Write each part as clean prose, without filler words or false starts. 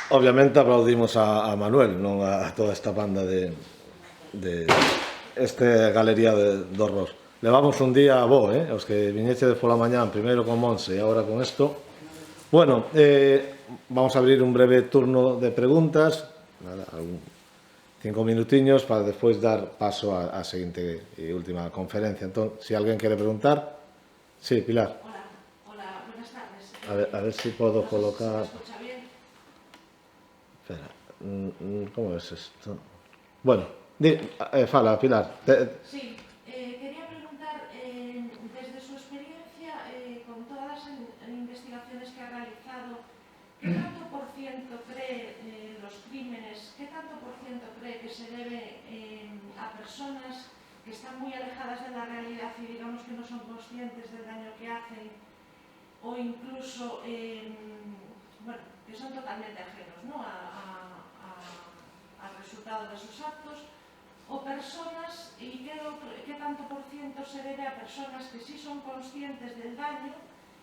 Obviamente aplaudimos a Manuel, non a toda esta banda de esta galería de horror. Levamos un día bo, os que viñechedes pola mañán, primeiro con Monse e agora con isto. Bueno, vamos a abrir un breve turno de preguntas, 5 minutiños para despois dar paso á seguinte e última conferencia. Entón, se alguén quere preguntar. Sí, Pilar. Hola, buenas tardes. A ver si podo colocar... ¿Se escucha bien? Espera, ¿cómo es esto? Bueno, fala, Pilar. Sí, quería preguntar, desde su experiencia, con todas las investigaciones que ha realizado, ¿qué tanto por ciento cree los crímenes, qué tanto por ciento cree que se debe a personas que están muy alejadas de la realidad y digamos que no son conscientes del daño que hacen, o incluso, bueno, que son totalmente ajenos, ¿no?, al resultado de sus actos, o personas, y qué tanto por ciento se debe a personas que sí son conscientes del daño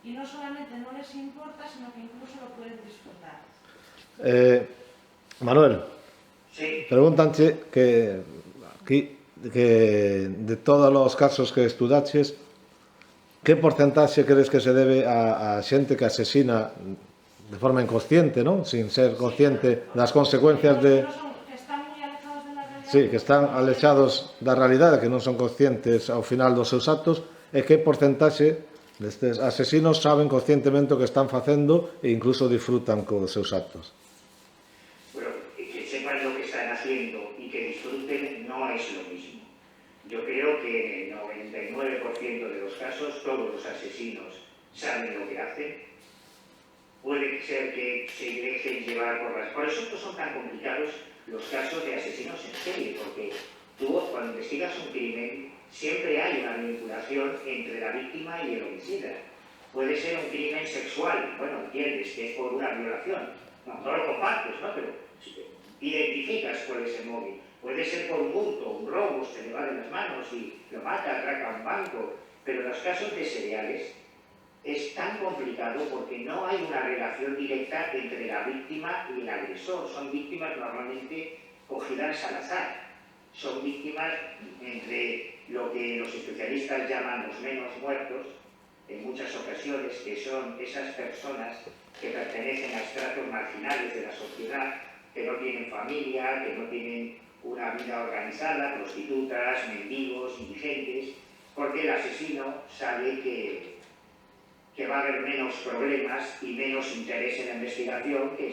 y no solamente no les importa, sino que incluso lo pueden disfrutar? Manuel, sí. Pregúntanche que de todos os casos que estudaches, que porcentaxe crees que se debe a xente que asesina de forma inconsciente, non? Sin ser consciente das consecuencias de... Que están muy alejados de la realidad. Sí, que están alejados da realidade, que non son conscientes ao final dos seus actos, e que porcentaxe destes asesinos saben conscientemente o que están facendo e incluso disfrutan cos seus actos. Bueno, que sepan lo que están haciendo y que disfruten no es lo mismo. Yo creo que en el 99% de los casos todos los asesinos saben lo que hacen. Puede ser que se dejen llevar por las... Por eso estos son tan complicados los casos de asesinos en serie, porque tú cuando investigas un crimen siempre hay una vinculación entre la víctima y el homicida. Puede ser un crimen sexual, bueno, entiendes que es por una violación, no lo compartes, ¿no? Pero identificas cuál es el móvil. Puede ser por un hurto, un robo, se le va de las manos y lo mata, atraca un banco. Pero en los casos de seriales es tan complicado porque no hay una relación directa entre la víctima y el agresor. Son víctimas normalmente cogidas al azar. Son víctimas entre lo que los especialistas llaman los menos muertos, en muchas ocasiones, que son esas personas que pertenecen a estratos marginales de la sociedad, que no tienen familia, que no tienen una vida organizada, prostitutas, mendigos, indigentes, porque el asesino sabe que va a haber menos problemas y menos interés en la investigación que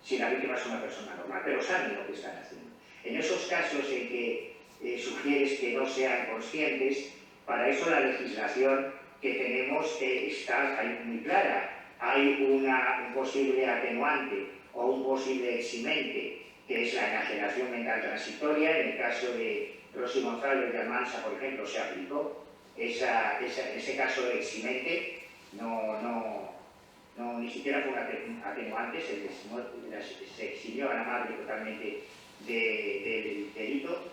si la víctima es una persona normal, pero saben lo que están haciendo. En esos casos en que sugieres que no sean conscientes, para eso la legislación que tenemos está muy clara. Hay un posible atenuante o un posible eximente, que es la enajenación mental transitoria. En el caso de Rosy González de Almansa, por ejemplo, se aplicó ese caso de eximente. Ni siquiera fue un atenuante, se eximió a la madre totalmente del delito,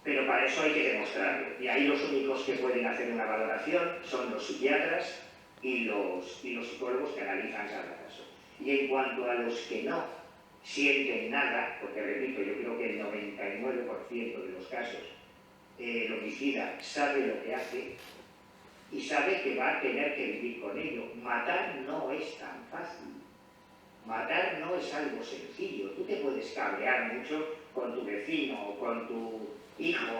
pero para eso hay que demostrarlo. Y ahí los únicos que pueden hacer una valoración son los psiquiatras y los psicólogos que analizan cada caso. Y en cuanto a los que no sienten nada, porque repito, yo creo que el 99% de los casos el homicida sabe lo que hace y sabe que va a tener que vivir con ello. Matar no es tan fácil. Matar no es algo sencillo. Tú te puedes cabrear mucho con tu vecino o con tu hijo,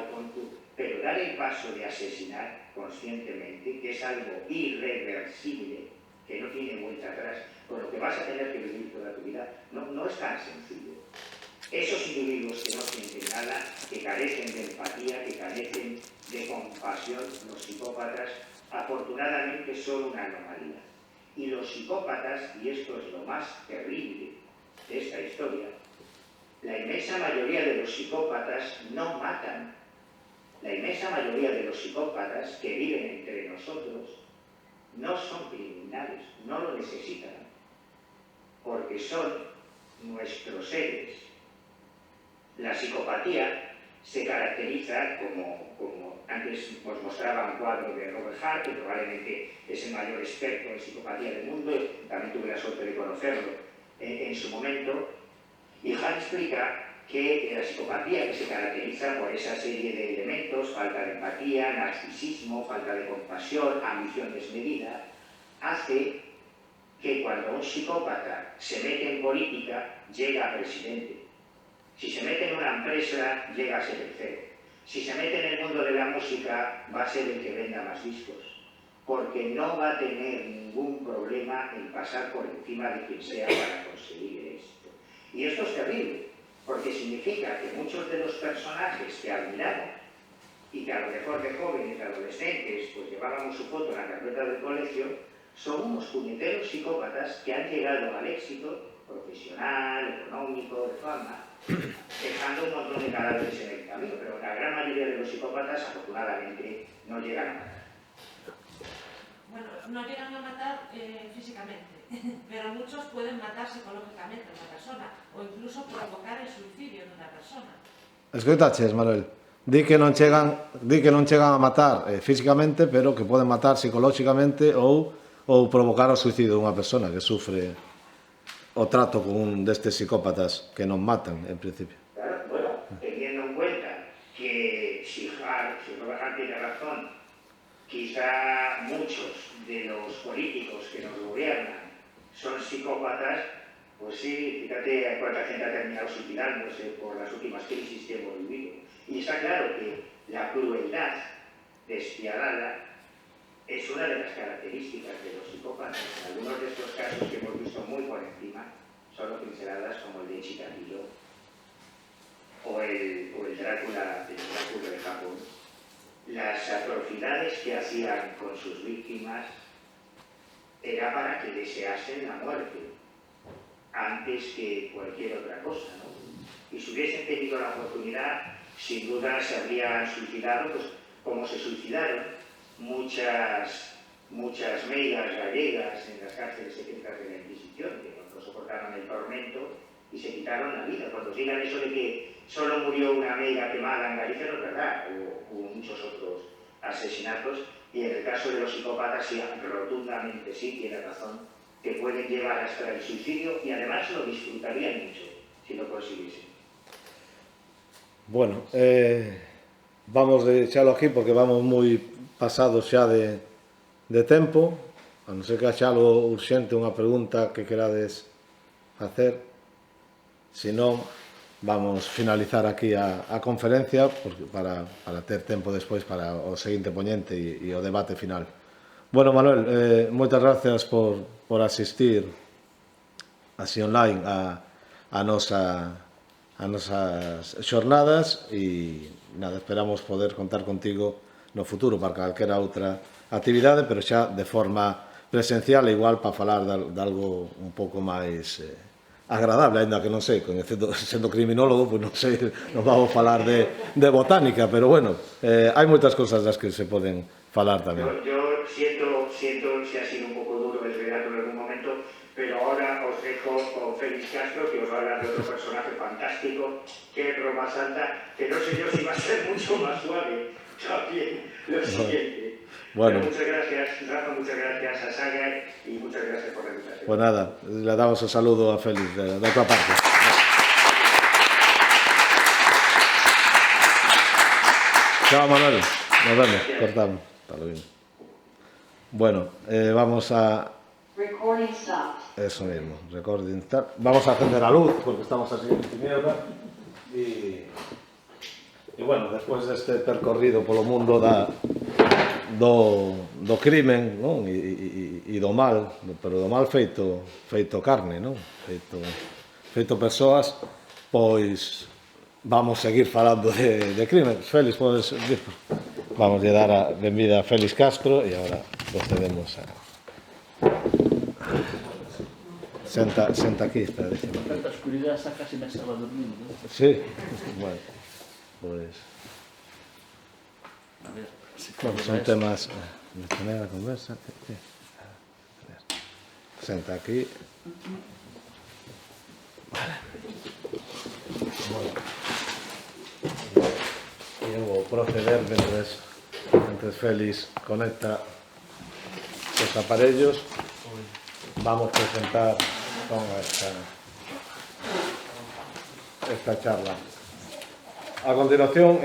pero dar el paso de asesinar conscientemente, que es algo irreversible, que no tiene vuelta atrás, con lo que vas a tener que vivir toda tu vida, no es tan sencillo. Esos individuos que no sienten nada, que carecen de empatía, que carecen de compasión, los psicópatas, afortunadamente son una anomalía. Y los psicópatas, y esto es lo más terrible de esta historia, La inmensa mayoría de los psicópatas no matan. La inmensa mayoría de los psicópatas que viven entre nosotros no son criminales, no lo necesitan, porque son nuestros seres. La psicopatía se caracteriza como antes os mostraba un cuadro de Robert Hart, que probablemente es el mayor experto en psicopatía del mundo, también tuve la suerte de conocerlo en su momento, y Hart explica que la psicopatía, que se caracteriza por esa serie de elementos, falta de empatía, narcisismo, falta de compasión, ambición desmedida, hace que cuando un psicópata se mete en política, llega a presidente. Si se mete en una empresa, llega a ser el CEO. Si se mete en el mundo de la música, va a ser el que venda más discos, porque no va a tener ningún problema en pasar por encima de quien sea para conseguir esto. Y esto es terrible, porque significa que muchos de los personajes que admiramos y que a lo mejor de jóvenes, de adolescentes, pues llevábamos su foto en la carpeta del colegio, son unos puñeteros psicópatas que han llegado al éxito profesional, económico, de fama, dejando un montón de cadáveres en el camino, pero la gran mayoría de los psicópatas, afortunadamente, no llegan a matar. Bueno, no llegan a matar físicamente, pero muchos pueden matar psicológicamente a una persona, o incluso provocar el suicidio de una persona. Escoitaches, Manuel. Di que non chegan a matar físicamente, pero que poden matar psicolóxicamente ou provocar o suicidio dunha persona que sufre o trato con un destes psicópatas que non matan, en principio. Claro, bueno, teniendo en cuenta que si Robert Hart tiene razón, quizá muchos de los políticos que nos gobiernan son psicópatas, pues sí, fíjate cuánta gente ha terminado suicidándose por las últimas crisis que hemos vivido. Y está claro que la crueldad despiadada es una de las características de los psicópatas. Algunos de estos casos que hemos visto muy por encima son pinceladas como el de Chikatilo o el Drácula de Japón. Las atrocidades que hacían con sus víctimas era para que deseasen la muerte antes que cualquier otra cosa, ¿no? Y si hubiesen tenido la oportunidad, sin duda se habrían suicidado, pues como se suicidaron muchas meigas gallegas en las cárceles secretas de la Inquisición, que no soportaron el tormento y se quitaron la vida. Cuando digan eso de que solo murió una meiga quemada en Galicia, no es verdad, hubo muchos otros asesinatos, y en el caso de los psicópatas, sí, rotundamente sí, tiene razón, que pueden llevar hasta el suicidio y además lo disfrutarían mucho si lo consiguiesen. Bueno, vamos de echalo aquí porque vamos moi pasados xa de tempo, a non ser que haxa algo urxente, unha pregunta que querades facer. Se non, vamos finalizar aquí a conferencia para ter tempo despois para o seguinte poñente e o debate final. Bueno, Manuel, moitas gracias por asistir así online a nosas xornadas e nada, esperamos poder contar contigo no futuro para calquera outra actividade, pero xa de forma presencial, igual para falar de algo un pouco máis agradable, ainda que non sei, sendo criminólogo, pois non sei, non vamos falar de botánica, pero bueno, hai moitas cosas das que se poden falar tamén. Yo siento si ha sido un poco duro el relato en algún momento, pero ahora os dejo con Félix Castro, que os va a hablar de otro personaje fantástico, que es Roma Santa, que no sé yo si va a ser mucho más suave también lo siguiente. Bueno. Pero muchas gracias, Rafa, muchas gracias a Saga y muchas gracias por la invitación. Pues nada, le damos un saludo a Félix de otra parte. Chao, Manuel. Nos vemos. Cortamos. Hasta luego. Bueno, vamos a... Recording stopped. Eso mismo, recording start. Vamos a encender la luz porque estamos así en tiniebla. Y bueno, despois deste percorrido polo mundo do crimen, non? E do mal, pero do mal feito carne, non? Feito persoas, pois vamos seguir falando de crimen. Félix, podes dir? Vamos a dar a benvida a Félix Castro e agora procedemos a... Senta aquí, espera, déjame. Tanta oscuridad está casi me estaba durmiendo. Sí, bueno, pues A ver, si son temas... Me tener la conversa. Senta aquí. Y eu vou proceder mentre Félix conecta os aparellos. Vamos a presentar con esta charla. A continuación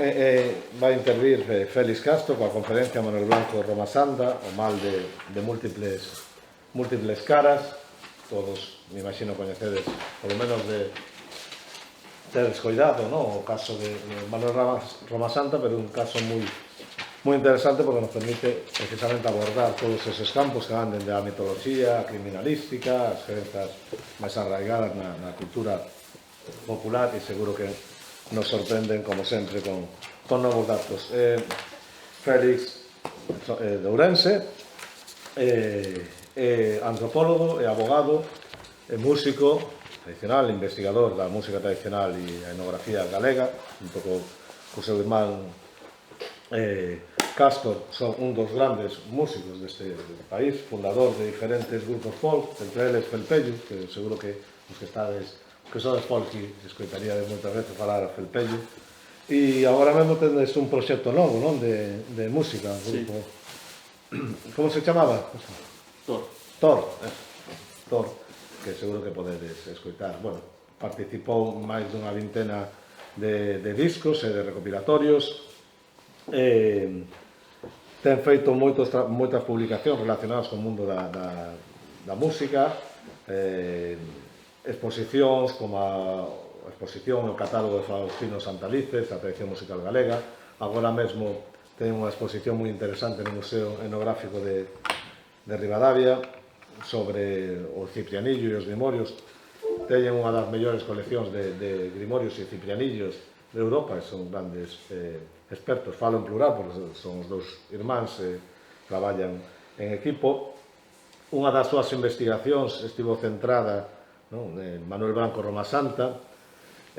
vai intervir Félix Castro coa conferencia Manuel Blanco Roma Santa, o mal de múltiples caras. Todos, me imagino, coñecedes, polo menos de tedes coidado, ¿no? O caso de Manuel Roma Santa, pero un caso moi interesante porque nos permite precisamente abordar todos esos campos que van dende a mitoloxía, a criminalística, as crenzas máis arraigadas na cultura popular, e seguro que nos sorprenden, como sempre, con novos datos. Félix de Ourense, antropólogo, abogado, músico tradicional, investigador da música tradicional e a etnografía galega, junto co seu irmán Castor. Son un dos grandes músicos deste país, fundador de diferentes grupos folk, entre eles Felpello, que seguro que os que estades, que sodes folk, e escoitaría moitas veces falar a Felpello. E agora mesmo tendes un proxecto novo, non? De música, grupo. Sí. Como se chamaba? Thor, que seguro que podedes escoitar. Bueno, participou máis dunha vintena de discos e de recopilatorios. Ten feito moitas publicacións relacionadas con o mundo da música, exposicións como a exposición no catálogo de Faustino Santalices, a tradición musical galega. Agora mesmo ten unha exposición moi interesante no Museo Etnográfico de Ribadavia sobre o ciprianillo e os grimorios. Teñen unha das mellores coleccións de grimorios e ciprianillos de Europa, e son grandes expertos. Falo en plural porque son os dous irmáns e traballan en equipo. Unha das súas investigacións estivo centrada en Manuel Blanco Roma Santa,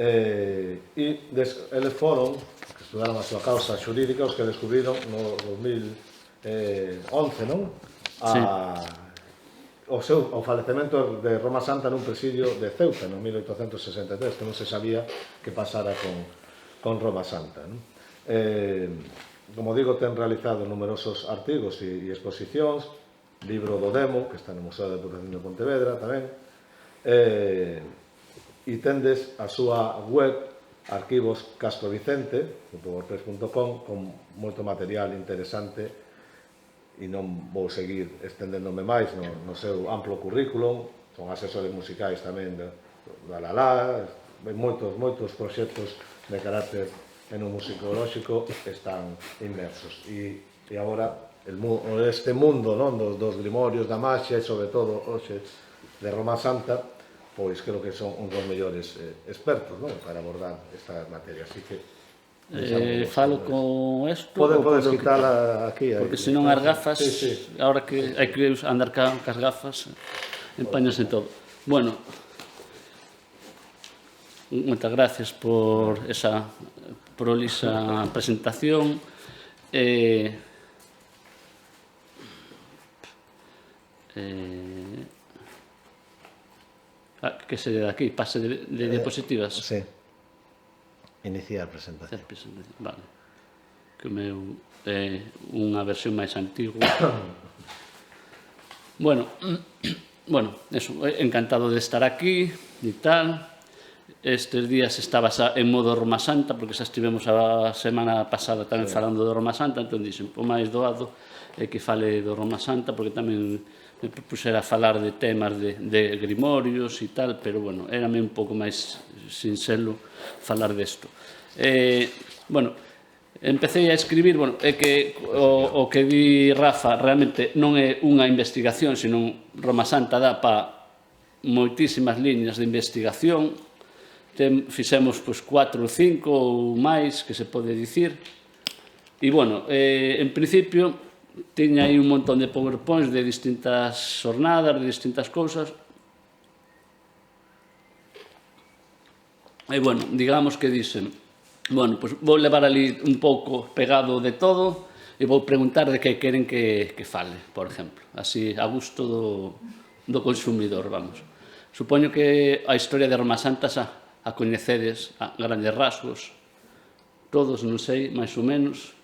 e eles foron, que estudaron a súa causa xurídica, os que descubriron no 2011, non? O falecemento de Roma Santa nun presidio de Ceuta, no 1863, que non se sabía que pasara con Roma Santa, non? Como digo, ten realizado numerosos artigos e exposicións, libro do Demo, que está no Museo de Depuración de Pontevedra tamén, e tendes a súa web arquivoscastrovicente.wordpress.com con moito material interesante, e non vou seguir estendéndome máis no seu amplo currículum. Son asesores musicais tamén da Lalá, moitos proxectos de carácter etnomusicolóxico están inmersos. E agora este mundo dos grimorios, da maxia e sobre todo hoxe de Roma Santa, pois creo que son uns dos mellores expertos para abordar esta materia. Así que falo con isto. Podes quitala aquí. Porque senón as gafas, agora que hai que andar cas gafas, empañanse todo. Bueno, moitas gracias por esa prolisa presentación. Que sería de aquí? Pase de diapositivas? Sí. Iniciar presentación. Vale. Que meu é unha versión máis antigua. Bueno, eso, encantado de estar aquí e tal. Estes días estaba en modo Roma Santa, porque xa estivemos a semana pasada tamén falando de Roma Santa, entón dixen, o máis doado é que fale do Roma Santa, porque tamén me propuxera falar de temas de grimorios e tal, pero, bueno, érame un pouco máis sinxelo falar desto. Bueno, empecé a escribir, bueno, é que o que di Rafa realmente non é unha investigación, senón Roma Santa dá para moitísimas liñas de investigación. Fixemos 4 ou 5 ou máis, que se pode dicir. E, bueno, en principio, tiña aí un montón de powerpoints de distintas xornadas, de distintas cousas. E, bueno, digamos que dixen, bueno, pois vou levar ali un pouco pegado de todo e vou preguntar de que queren que fale, por exemplo, así a gusto do consumidor, vamos. Supoño que a historia de Roma Santa a coñecedes a grandes rasgos, todos, non sei, máis ou menos.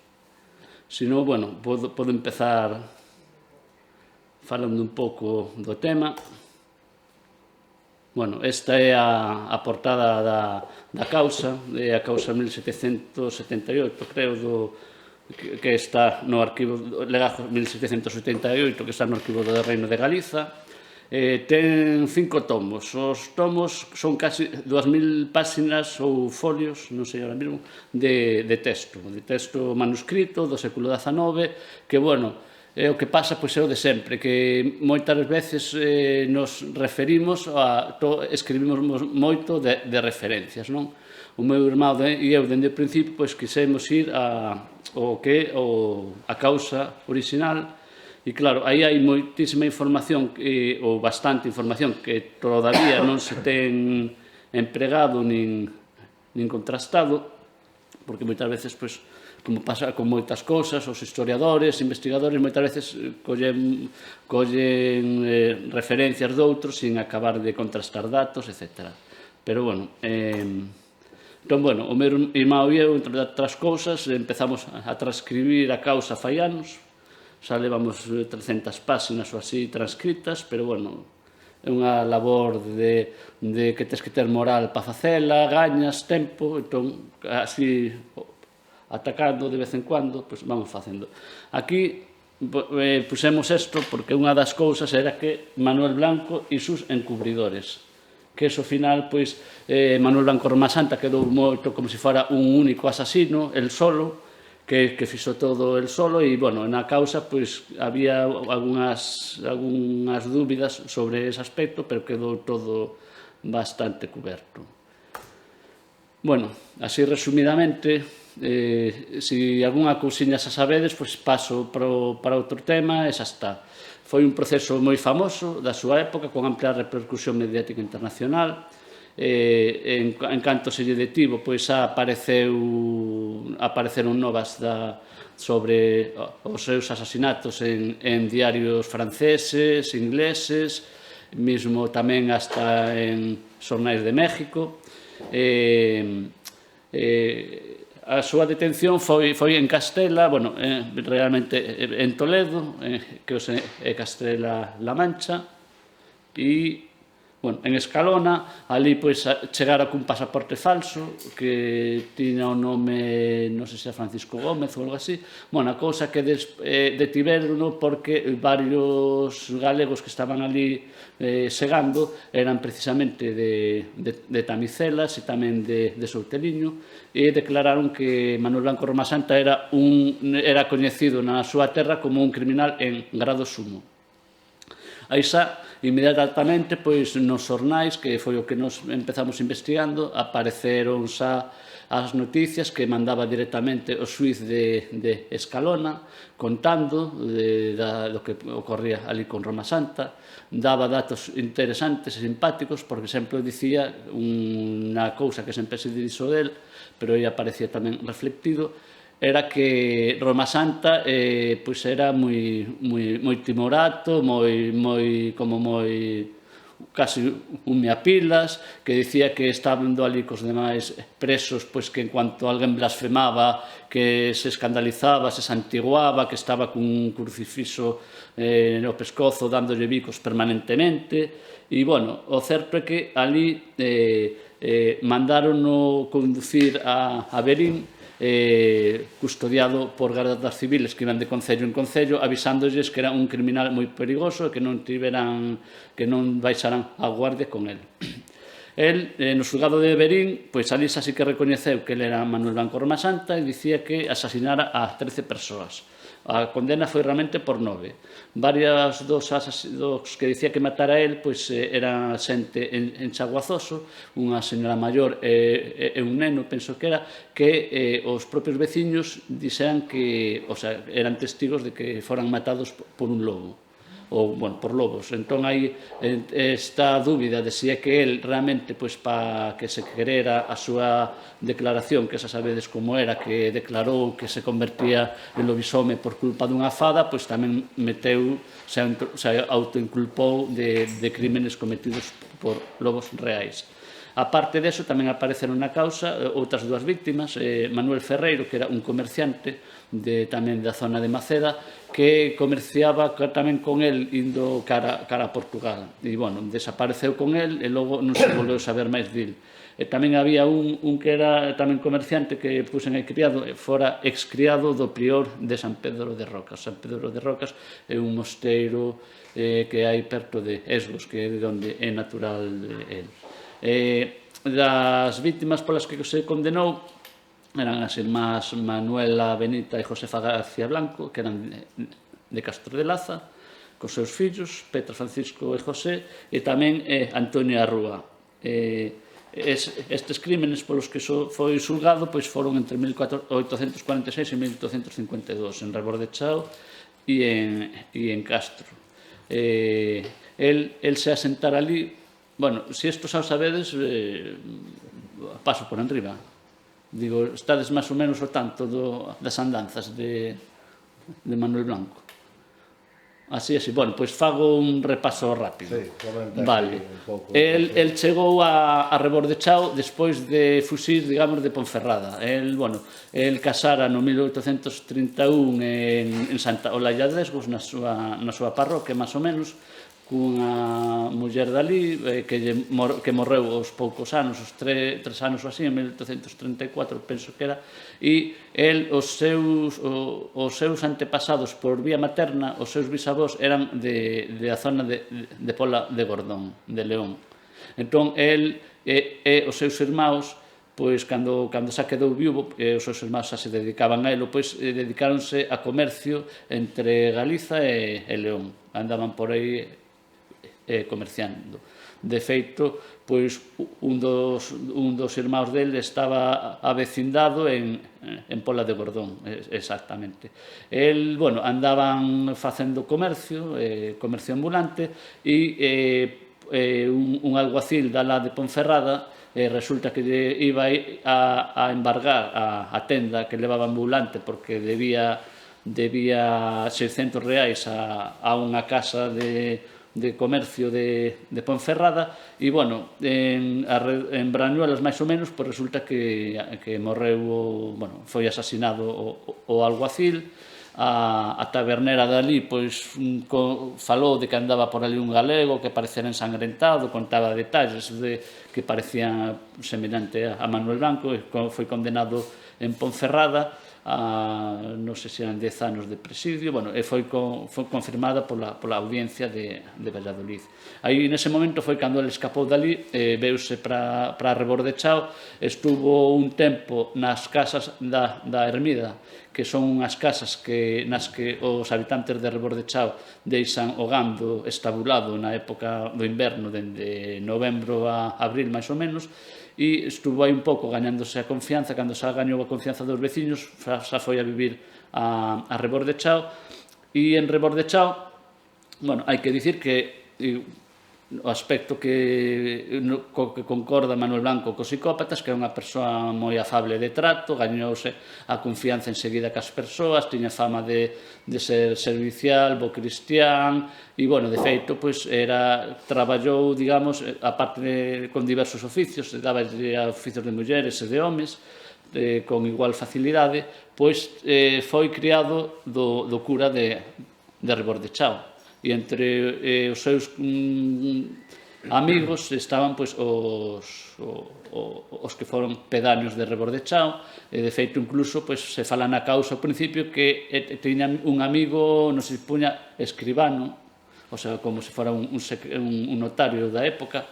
Se non, bueno, podo empezar falando un pouco do tema. Bueno, esta é a portada da causa, é a causa 1778, creo, que está no arquivo, legajo 1788, que está no arquivo do Reino de Galiza. Ten 5 tomos. Os tomos son casi 2000 páxinas ou folios, non sei ahora mesmo, de texto manuscrito do século XIX, que, bueno, é o que pasa, pois é o de sempre, que moitas veces nos referimos, escribimos moito de referencias, non? O meu irmão e eu, dende o principio, pois quisemos ir a causa original. E, claro, aí hai moitísima información, ou bastante información, que todavía non se ten empregado nin contrastado, porque moitas veces, pois, como pasa con moitas cousas, os historiadores, investigadores, moitas veces collen referencias doutros sin acabar de contrastar datos, etc. Pero, bueno, entón, bueno, o meu irmão e eu, entre outras cousas, empezamos a transcribir a causa fai anos. Xa levamos 300 páxinas ou así transcritas, pero, bueno, é unha labor de que tens que ter moral para facela, gañas, tempo, entón, así, atacando de vez en cuando, pois vamos facendo. Aquí pusemos isto porque unha das cousas era que Manuel Blanco e sus encubridores, que eso, ao final, pois, Manuel Blanco Roma Santa quedou moito como se fora un único asasino, el solo, que fixo todo el solo, e, bueno, na causa, pois, había algunhas dúbidas sobre ese aspecto, pero quedou todo bastante coberto. Bueno, así resumidamente, se algunha cousiña xa sabedes, pois paso para outro tema e xa está. Foi un proceso moi famoso da súa época, con ampla repercusión mediática internacional. En canto se lle detivo, pois xa apareceron novas sobre os seus asasinatos en diarios franceses, ingleses, mesmo tamén hasta en xornais de México. A súa detención foi en Castela, bueno, realmente en Toledo, que é Castela-La Mancha, e, bueno, en Escalona, ali, pois, chegara cun pasaporte falso, que tiña o nome, non sei se é Francisco Gómez ou algo así. Bueno, a cousa que detiveron porque varios galegos que estaban ali segando eran precisamente de Tamicelas e tamén de Souteliño, e declararon que Manuel Blanco Roma Santa era coñecido na súa terra como un criminal en grado sumo. Aí xa, inmediatamente, pois, nos xornais, que foi o que nos empezamos investigando, apareceron xa as noticias que mandaba directamente o xuiz de Escalona, contando do que ocorría ali con Roma Santa, daba datos interesantes e simpáticos, porque sempre dicía unha cousa que sempre se dixo del, pero aí aparecía tamén reflectido, era que Roma Santa pois era moi timorato, casi un meapilas, que dicía que estando ali cos demais presos, pois que en cuanto alguén blasfemaba, que se escandalizaba, se santiguaba, que estaba cun crucifixo no pescozo dándolle bicos permanentemente. E, bueno, o certo é que ali mandaron-no conducir a Verín, custodiado por gardas civiles que iban de concello en concello, avisándolles que era un criminal moi perigoso e que non baixaran a guardia con el. El, no xulgado de Verín, pois ali xa sí que recoñeceu que el era Manuel Blanco Roma Santa e dicía que asasinara a 13 persoas. A condena foi realmente por 9. Varias dos que dicía que matara el, pois era xente en Chaguazoso, unha señora maior e un neno, penso que era, que os propios veciños dixeran que, o sea, eran testigos de que foran matados por un lobo. ou, bueno, por lobos. Entón, hai esta dúbida de se é que el realmente, pois, para que se querera a súa declaración, que xa sabedes como era, que declarou que se convertía en lobisome por culpa dunha fada, pois tamén se autoinculpou de crímenes cometidos por lobos reais. A parte deso, tamén apareceron na causa outras dúas víctimas, Manuel Ferreiro, que era un comerciante tamén da zona de Maceda, que comerciaba tamén con el indo cara a Portugal. E, bueno, desapareceu con el e logo non se volveu saber máis dil. E tamén había un que era tamén comerciante que puxen aí criado, fora excriado do prior de San Pedro de Rocas. San Pedro de Rocas é un mosteiro que hai perto de Esgos, que é de onde é natural el. Das vítimas polas que se condenou eran as irmás Manuela Benita e Josefa García Blanco, que eran de Castro de Laza, cos seus fillos, Petra, Francisco e José, e tamén Antonia Rúa. Estes crímenes polos que foi xulgado pois foron entre 1846 e 1852 en Rebordechao e en Castro. El se asentara ali. Bueno, se isto xa o sabedes, paso por enriba. Digo, estades máis ou menos ao tanto das andanzas de Manuel Blanco. Así. Bueno, pois fago un repaso rápido. Sí, comenta vale. Un pouco. El chegou a Rebordechao despois de fuxir, digamos, de Ponferrada. El casara no 1831 en Santa Olalla de Esgos, na súa parroquia, máis ou menos, cunha muller dali que morreu aos poucos anos, os 3 anos ou así, en 1834, penso que era, e os seus antepasados por vía materna, os seus bisavós eran da zona de Pola de Gordón, de León. Entón, os seus irmãos, pois, cando xa quedou viúvo, os seus irmãos xa se dedicaban a elo, pois, dedicáronse a comercio entre Galiza e León. Andaban por aí comerciando. De feito, pois un dos irmãos dele estaba avecindado en Pola de Gordón, exactamente. Andaban facendo comercio ambulante, e un alguacil da lá de Ponferrada resulta que iba a embargar a tenda que levaba ambulante porque debía 600 reais a unha casa de comercio de Ponferrada, e, bueno, en Brañuelas, máis ou menos, pois resulta que morreu, bueno, foi asasinado o alguacil. A tabernera dali, pois, falou de que andaba por ali un galego que parecera ensangrentado, contaba detalles que parecían semellante a Manuel Blanco, e foi condenado en Ponferrada non sei se eran 10 anos de presidio, bueno, e foi confirmada pola audiencia de Valladolid. Aí, nese momento, foi cando ele escapou dali, veuse para Rebordechao, estuvo un tempo nas casas da Ermida, que son unhas casas nas que os habitantes de Rebordechao deixan o gando estabulado na época do inverno, dende novembro a abril, máis ou menos, e estuvo aí un pouco gañándose a confianza. Cando xa gañou a confianza dos veciños, xa foi a vivir a Rebordechao. E en Rebordechao, bueno, hai que dicir que o aspecto que concorda Manuel Blanco cos psicópatas, que é unha persoa moi afable de trato, gañouse a confianza enseguida cas persoas, tiña fama de ser servicial, bo cristián, e, bueno, de feito, pois, traballou, digamos, aparte con diversos oficios, daba oficios de mulleres e de homes, con igual facilidade, pois foi criado do cura de Rebordechao. E entre os seus amigos estaban, pois, os que foron pedáneos de Rebordechao, e, de feito, incluso, pois, se fala na causa ao principio que tiñan un amigo, non se puña escribano, o sea, como se fora un notario da época,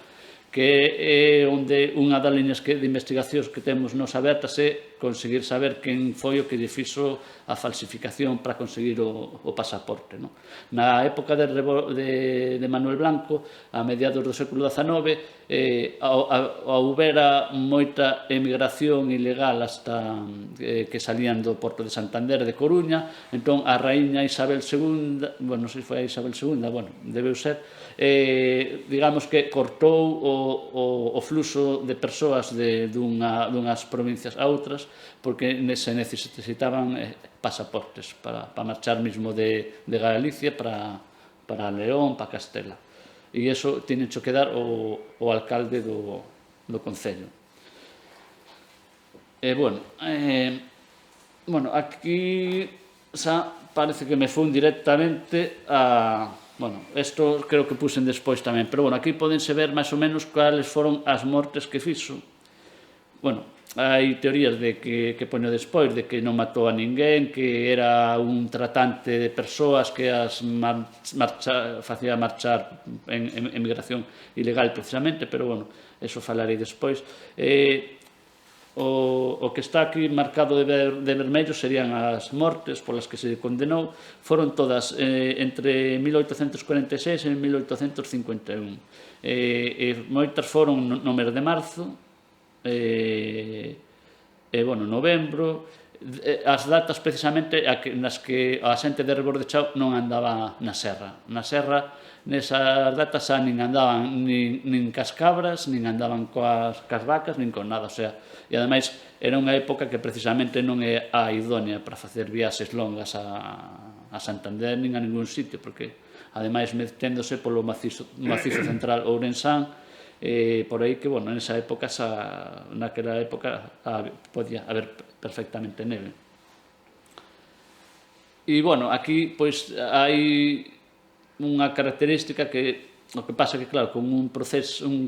que é onde unha das liñas de investigacións que temos nos abertas é conseguir saber quen foi o que lle fixo a falsificación para conseguir o pasaporte. Na época de Manuel Blanco, a mediados do século XIX, houbera moita emigración ilegal hasta que salían do Porto de Santander de Coruña. Entón, a raíña Isabel II, non sei se foi a Isabel II, debeu ser, digamos que cortou o fluxo de persoas dunhas provincias a outras, porque se necesitaban pasaportes para marchar mismo de Galicia para León, para Castela. E iso tiene que dar o alcalde do concello. Bueno, aquí xa parece que me fun directamente a... Bueno, isto creo que puxen despois tamén, pero bueno, aquí podense ver máis ou menos cales foron as mortes que fixo. Bueno, hai teorías de que poño despois, de que non matou a ninguén, que era un tratante de persoas que as facía marchar en emigración ilegal precisamente, pero bueno, eso falarei despois. O que está aquí marcado de vermello serían as mortes polas que se condenou, foron todas entre 1846 e 1851. Moitas foron no mes de marzo, novembro, as datas precisamente nas que a xente de Rebordechao non andaba na serra. Na serra, nesas datas xa nin andaban nin cas cabras, nin andaban cas vacas, nin con nada, o sea, e ademais era unha época que precisamente non é a idónea para facer viaxes longas a Santander nin a ningún sitio, porque ademais meténdose polo macizo central ourensán, por aí que, bueno, naquela época podía haber perfectamente neve. E, bueno, aquí, pois, hai unha característica que o que pasa que, claro, con un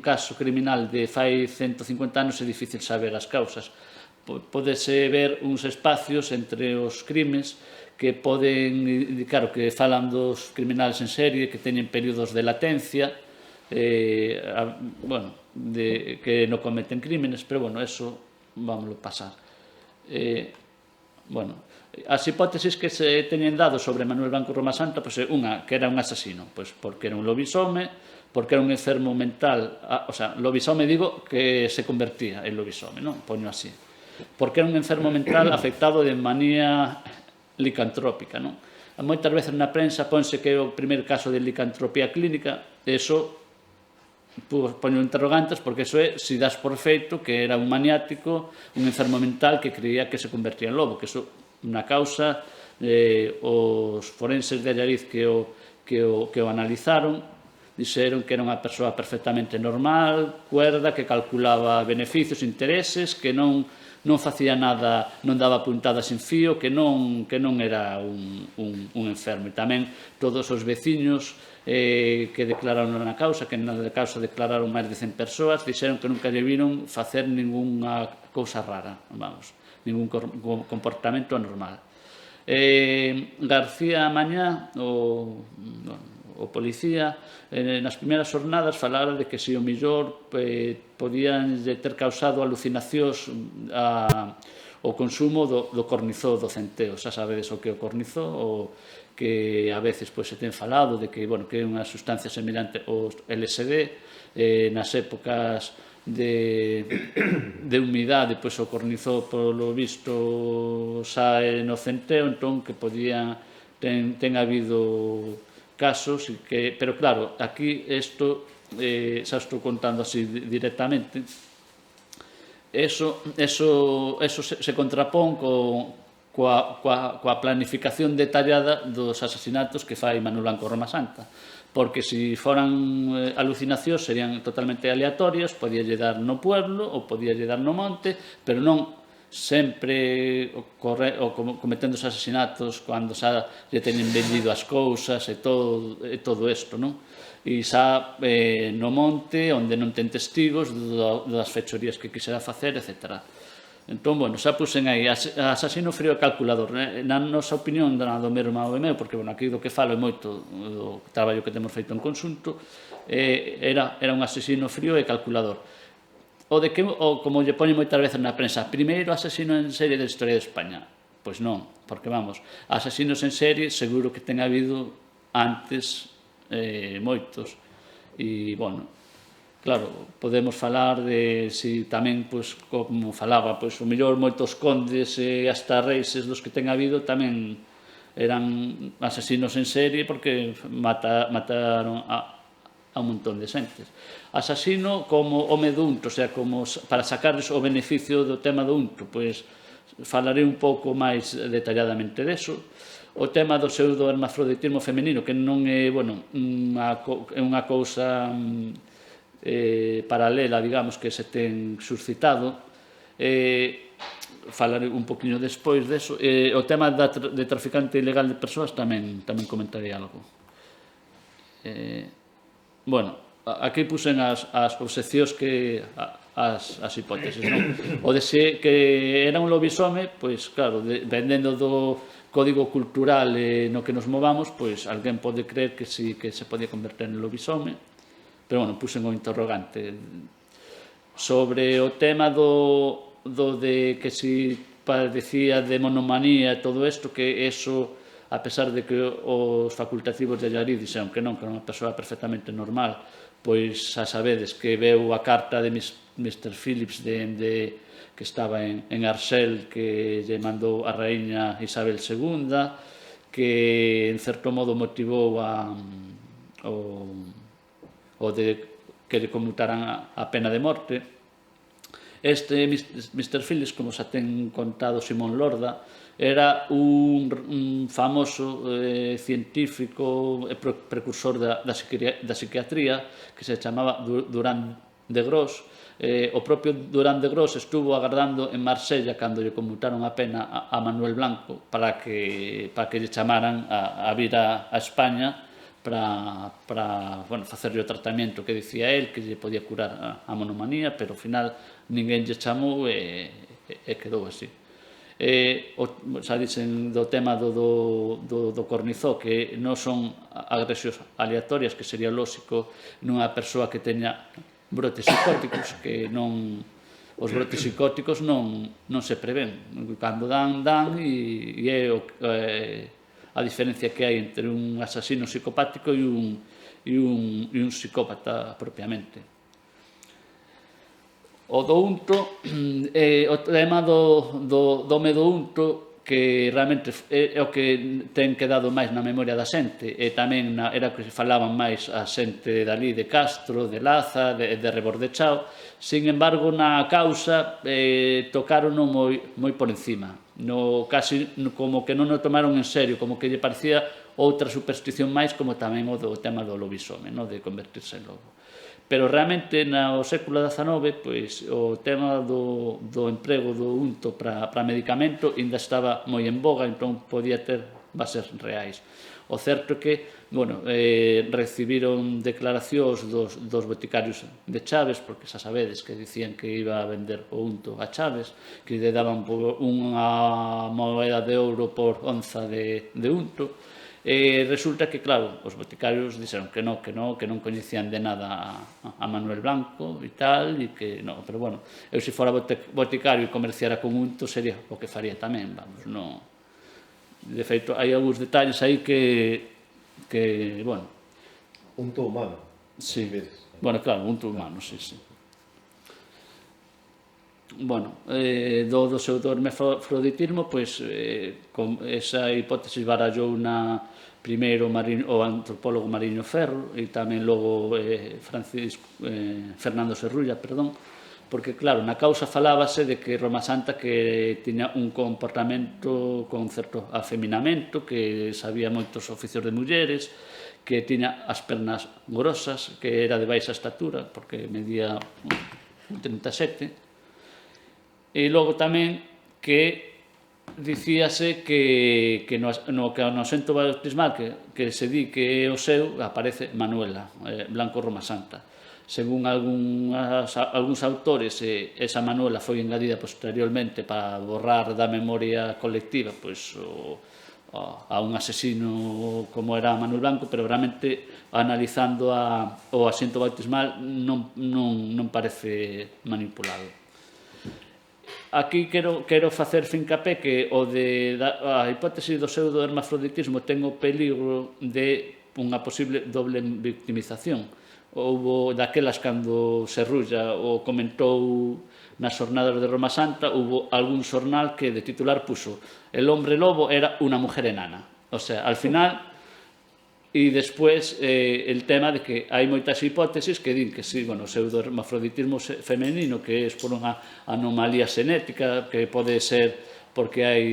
caso criminal de fai 150 anos é difícil saber as causas. Pódese ver uns espacios entre os crimes que poden, claro, que falan dos criminales en serie, que teñen períodos de latencia, que non cometen crímenes, pero, bueno, eso vámoslo pasar. As hipótesis que se teñen dado sobre Manuel Blanco Romasanta, unha, que era un asasino, porque era un lobisome, porque era un enfermo mental, o sea, lobisome digo que se convertía en lobisome, non? Poño así. Porque era un enfermo mental afectado de manía licantrópica, non? Moitas veces na prensa ponse que é o primeiro caso de licantropía clínica, eso poño interrogantes, porque eso é, se das por feito que era un maniático, un enfermo mental que creía que se convertía en lobo, que eso na causa os forenses de Allariz que o analizaron dixeron que era unha persoa perfectamente normal, cuerda, que calculaba beneficios, intereses, que non facía nada, non daba puntadas sin fío, que non era un enfermo. E tamén todos os veciños que declararon na causa, que na causa declararon máis de 100 persoas, dixeron que nunca lle viron facer ninguna cousa rara, ningún comportamento anormal. García Mañá, o policía, nas primeiras xornadas falara de que se o millor podían ter causado alucinacións o consumo do cornizó do centeo. Xa sabedes o que é o cornizó, que a veces se ten falado de que é unha sustancia semellante ao LSD. Nas épocas de humidade, o cornizó, polo visto, sae no centeo, entón que ten habido casos, pero claro, aquí isto xa estou contando así directamente, eso se contrapón coa planificación detallada dos asasinatos que fai Manuel Blanco Romasanta, porque se foran alucinacións serían totalmente aleatorias, podíalle dar no pueblo ou podíalle dar no monte, pero non sempre cometendo os asasinatos cando xa lle teñen vendido as cousas e todo isto, non? E xa no monte, onde non ten testigos das fechorías que quixera facer, etc. Entón, bueno, xa puxen aí asasino frío e calculador. Na nosa opinión, do mesmo ao meu, porque, bueno, aquí do que falo é moito do traballo que temos feito en conxunto, era un asesino frío e calculador. Como lle poñen moitas veces na prensa, primeiro asesino en serie da historia de España. Pois non, porque, vamos, asesinos en serie seguro que ten habido antes moitos. E, bueno, claro, podemos falar de si tamén, pois, como falaba, pois, o mellor moitos condes e hasta reis dos que ten habido tamén eran asesinos en serie porque mataron a un montón de xentes. Asasino como home do unto, o sea, como para sacarles o beneficio do tema do unto, pois falaré un pouco máis detalladamente deso. O tema do pseudo-hermafroditismo femenino, que non é, bueno, é unha cousa paralela, digamos, que se ten suscitado, falaré un poquinho despois deso. O tema de traficante ilegal de persoas tamén comentaré algo. Bueno, aquí puxen as obxeccións que as hipótesis, non? O de que era un lobisome, pois, claro, vendendo do código cultural no que nos movamos, pois, alguén pode creer que sí que se podía converter en lobisome, pero, bueno, puxen o interrogante. Sobre o tema do de que si padecía de monomanía e todo isto, que eso, a pesar de que os facultativos de Allariz dixeron que non, que era unha persoa perfectamente normal, pois xa sabedes que veu a carta de Mr. Phillips que estaba en Arxel, que lle mandou a raíña Isabel II, que en certo modo motivou o de que lle conmutaran a pena de morte. Este Mr. Phillips, como xa ten contado Simón Lorda, era un famoso científico e precursor da psiquiatría que se chamaba Durán de Gros. O propio Durán de Gros estuvo agardando en Marsella cando lle conmutaron a pena a Manuel Blanco para que lle chamaran a vir a España para facerlle o tratamento que dicía él, que lle podía curar a monomanía, pero ao final ninguén lle chamou e quedou así. Xa dixen do tema do cornizó, que non son agresións aleatorias, que sería lóxico nunha persoa que teña brotes psicóticos, que non os brotes psicóticos non se prevén. Cando dan e é a diferencia que hai entre un asasino psicopático e un psicópata propiamente. O do unto, o tema do home do unto, que realmente é o que ten quedado máis na memoria da xente, e tamén era o que falaban máis a xente dali de Castro, de Laza, de Rebordechao. Sin embargo, na causa tocaron moi por encima, casi como que non o tomaron en serio, como que lle parecía outra superstición máis, como tamén o do tema do lobisome, de convertirse en lobo. Pero realmente no século XIX, pois, o tema do emprego do unto para medicamento ainda estaba moi en boga, entón podía ter bases reais. O certo é que, bueno, recibiron declaracións dos boticarios de Chaves, porque xa sabedes que dicían que iba a vender o unto a Chaves, que lle daban unha moeda de ouro por onza de unto. Resulta que, claro, os boticarios dixeron que non coñecían de nada a Manuel Blanco e tal, e que non, pero bueno, eu se fora boticario e comerciara con unto sería o que faría tamén, vamos, non. De feito, hai algúns detalles aí que, bueno. Unto humano. Sí, bueno, claro, unto humano, sí. Bueno, do pseudo-hermafroditismo, pois, esa hipótesis barallou primeiro o antropólogo Mariño Ferro e tamén logo Fernando Serrulla, porque, claro, na causa falábase de que Roma Santa que tiña un comportamento con certo afeminamento, que sabía moitos oficios de mulleres, que tiña as pernas grosas, que era de baixa estatura, porque medía 37, e logo tamén que dicíase que no asento bautismal que se di que é o seu, aparece Manuela Blanco Roma Santa. según algúns autores, esa Manuela foi engadida posteriormente para borrar da memoria colectiva pois, a un asesino como era Manuel Blanco, pero realmente analizando o asiento bautismal non parece manipulado. Aquí quero facer fincapé que a hipótese do pseudohermafroditismo ten o peligro de unha posible doble victimización. Houbo daquelas cando Serrulla o comentou nas jornadas de Roma Santa, houbo algún xornal que de titular puso el hombre lobo era unha mujer enana. O sea, al final, e despois el tema de que hai moitas hipótesis que din que sí, bueno, o pseudohermafroditismo femenino que é por unha anomalía xenética, que pode ser porque hai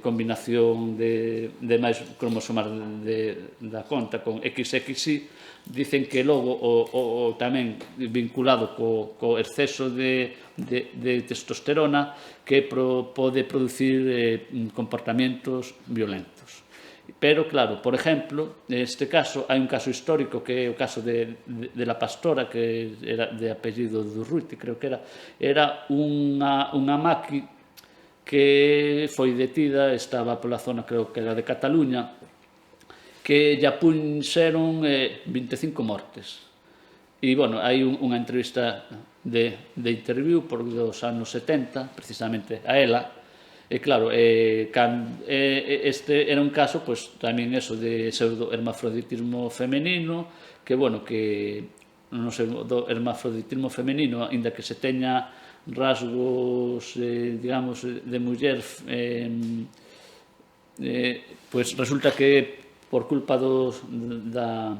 combinación de máis cromosomas da conta con XXY, dicen que logo o tamén vinculado co exceso de testosterona que pode producir comportamentos violentos. Pero, claro, por exemplo, neste caso, hai un caso histórico que é o caso de la Pastora, que era de apellido Durruti, creo que era unha maqui que foi detida, estaba pola zona, creo que era de Cataluña, que lle apunxeron 25 mortes. E, bueno, hai unha entrevista de interview por dos anos 70, precisamente a ela, e, claro, este era un caso, pois, tamén eso de pseudohermafroditismo femenino, que, bueno, que no pseudohermafroditismo femenino, ainda que se teña rasgos, digamos, de muller, pois resulta que por culpa da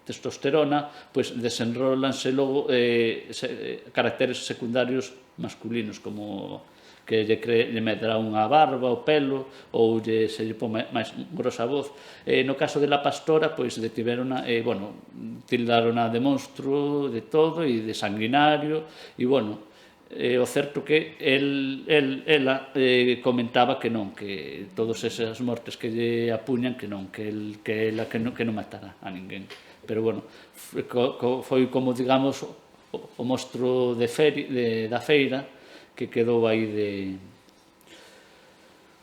testosterona, pois desenrólanse logo caracteres secundarios masculinos, como que lle medra unha barba, o pelo, ou se lle pon máis grosa a voz. No caso de la Pastora, pois detiverona, bueno, tildarona de monstro, de todo, e de sanguinario, e, bueno, o certo que ela comentaba que non, que todas esas mortes que lle apuñan, que non, que ela que non matara a ninguén. Pero, bueno, foi como, digamos, o monstro da feira que quedou aí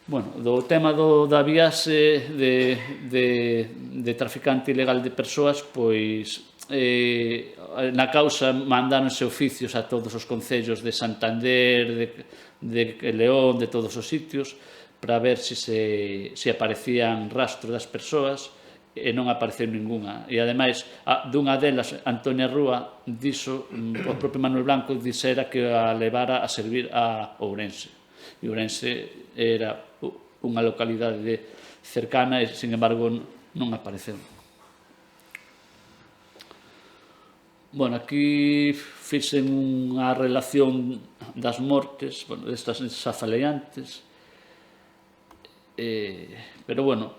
bueno, do tema da viaxe de traficante ilegal de persoas, pois na causa mandáronse oficios a todos os concellos de Santander, de León, de todos os sitios, para ver se aparecían rastros das persoas, e non apareceu ninguna. E, ademais, dunha delas, Antonia Rúa, dixo, o propio Manuel Blanco dixera que a levara a servir a Ourense. E Ourense era unha localidade cercana e, sin embargo, non apareceu. Bueno, aquí fixen unha relación das mortes, bueno, destas afaleantes, pero, bueno,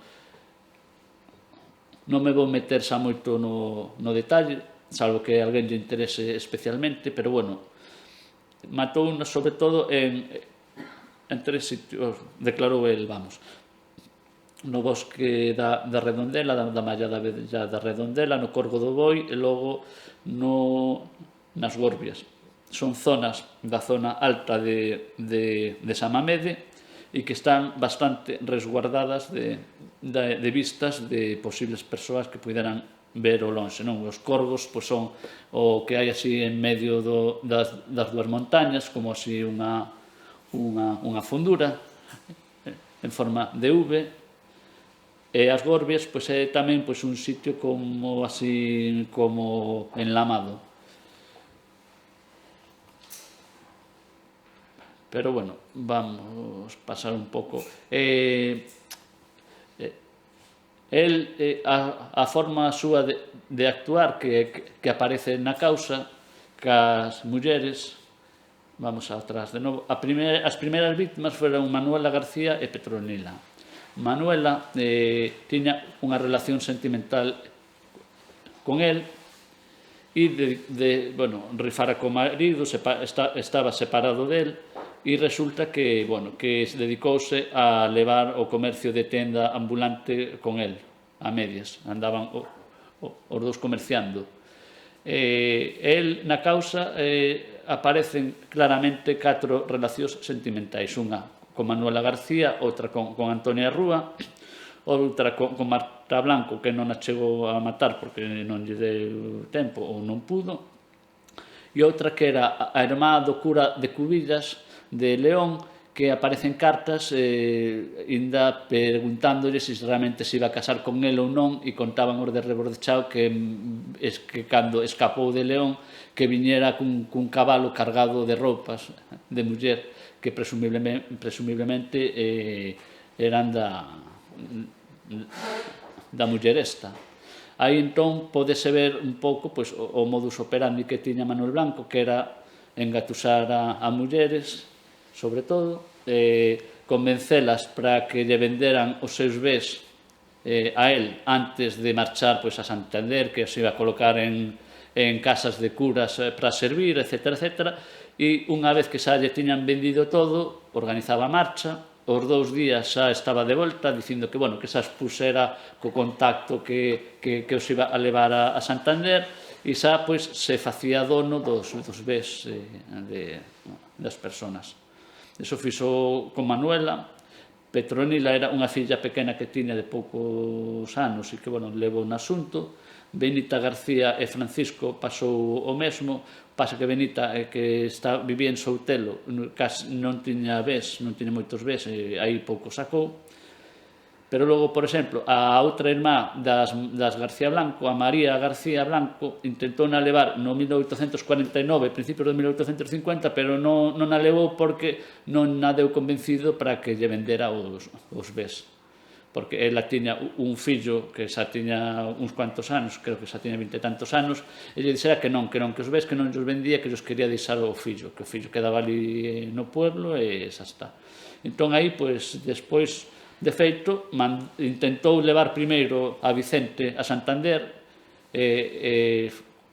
non me vou meter xa moito no detalle, salvo que a alguén lle interese especialmente, pero, bueno, matou sobre todo en 3 sitios, declarou el, vamos, no bosque da Redondela, da mallada da Redondela, no Corgo do Boi, e logo nas Gorbias. Son zonas da zona alta de Samamede e que están bastante resguardadas de vistas de posibles persoas que puderan ver o lonxe. Os corgos son o que hai así en medio das dúas montañas, como así unha fondura en forma de V, e as Gorbias é tamén un sitio como así como enlamado. Pero, bueno, vamos pasar un pouco. A forma súa de actuar que aparece na causa cas mulleres, vamos atrás de novo, as primeiras víctimas foron Manuela García e Petronila. Manuela tiña unha relación sentimental con el e, bueno, rifara co marido, estaba separado del, e resulta que, bueno, que se dedicouse a levar o comercio de tenda ambulante con el, a medias. Andaban os dous comerciando. El, na causa, aparecen claramente 4 relacións sentimentais, unha con Manuela García, outra con Antonia Rúa, outra con Marta Blanco, que non a chegou a matar porque non lle deu tempo ou non pudo, e outra que era a irmá do cura de Cubillas, de León, que aparecen cartas ainda preguntándolle se realmente se iba a casar con el ou non, e contaban os de Rebordechao que cando escapou de León que viñera cun cabalo cargado de roupas de muller que presumiblemente eran da muller esta. Aí entón podese ver un pouco pois, o modus operandi que tiña Manuel Blanco, que era engatusar a mulleres, sobre todo, convencelas para que lle venderan os seus bens a él antes de marchar pois, a Santander, que se iba a colocar en casas de curas para servir, etc. E unha vez que xa lle tiñan vendido todo, organizaba a marcha. Os 2 días xa estaba de volta dicindo que, bueno, que xa expusera co contacto que os iba a levar a Santander e xa pois, se facía dono dos bens das personas. Iso fixo con Manuela. Petronila era unha filla pequena que tiña de poucos anos e que, bueno, levou un asunto. Benita García e Francisco pasou o mesmo, pasa que Benita que vivía en Soutelo non tiña bens, non tiña moitos bens e aí pouco sacou. Pero logo, por exemplo, a outra irmá das García Blanco, a María García Blanco, intentou na levar no 1849, principios de 1850, pero non a levou porque non a deu convencido para que lle vendera os bens. Porque ela tiña un fillo que xa tiña uns cuantos anos, creo que xa tiña 20 e tantos anos, e lle dixera que non, que os ves, que non os vendía, que os quería deixar ao fillo, que o fillo quedaba ali no pueblo e xa está. Entón aí, pois, despois, de feito, intentou levar primeiro a Vicente a Santander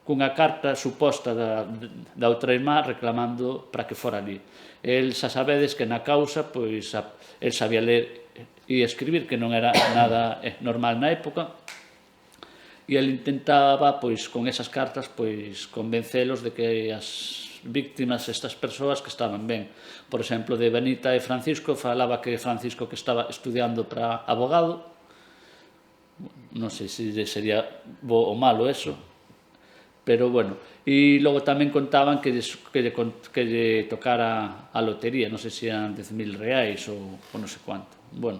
cunha carta suposta da outra irmá reclamando para que fora ali. El xa sabedes que na causa, pois, el sabía ler e escribir, que non era nada normal na época, e el intentaba, pois, con esas cartas, pois, convencelos de que as víctimas, estas persoas, que estaban ben. Por exemplo, de Benita e Francisco, falaba que Francisco que estaba estudiando para abogado, non sei se sería bo ou malo eso, pero bueno, e logo tamén contaban que lle tocara a lotería, non sei se eran 10.000 reais ou non sei quanto. Bueno,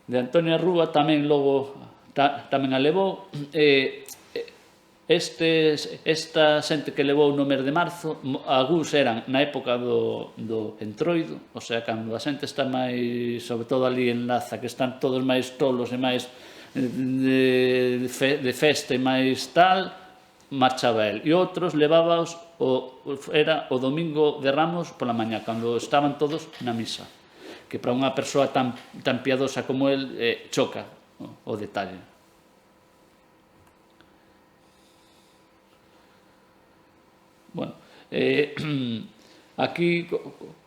de Antonia Rúa tamén logo tamén a levou. Esta xente que levou no mes de marzo, algúns eran na época do entroido, o sea, cando a xente está máis, sobre todo ali en Laza, que están todos máis tolos e máis de festa e máis tal, marchaba el. E outros levábaos, era o domingo de Ramos pola mañá, cando estaban todos na misa, que para unha persoa tan piadosa como el choca o detalle. Bueno, aquí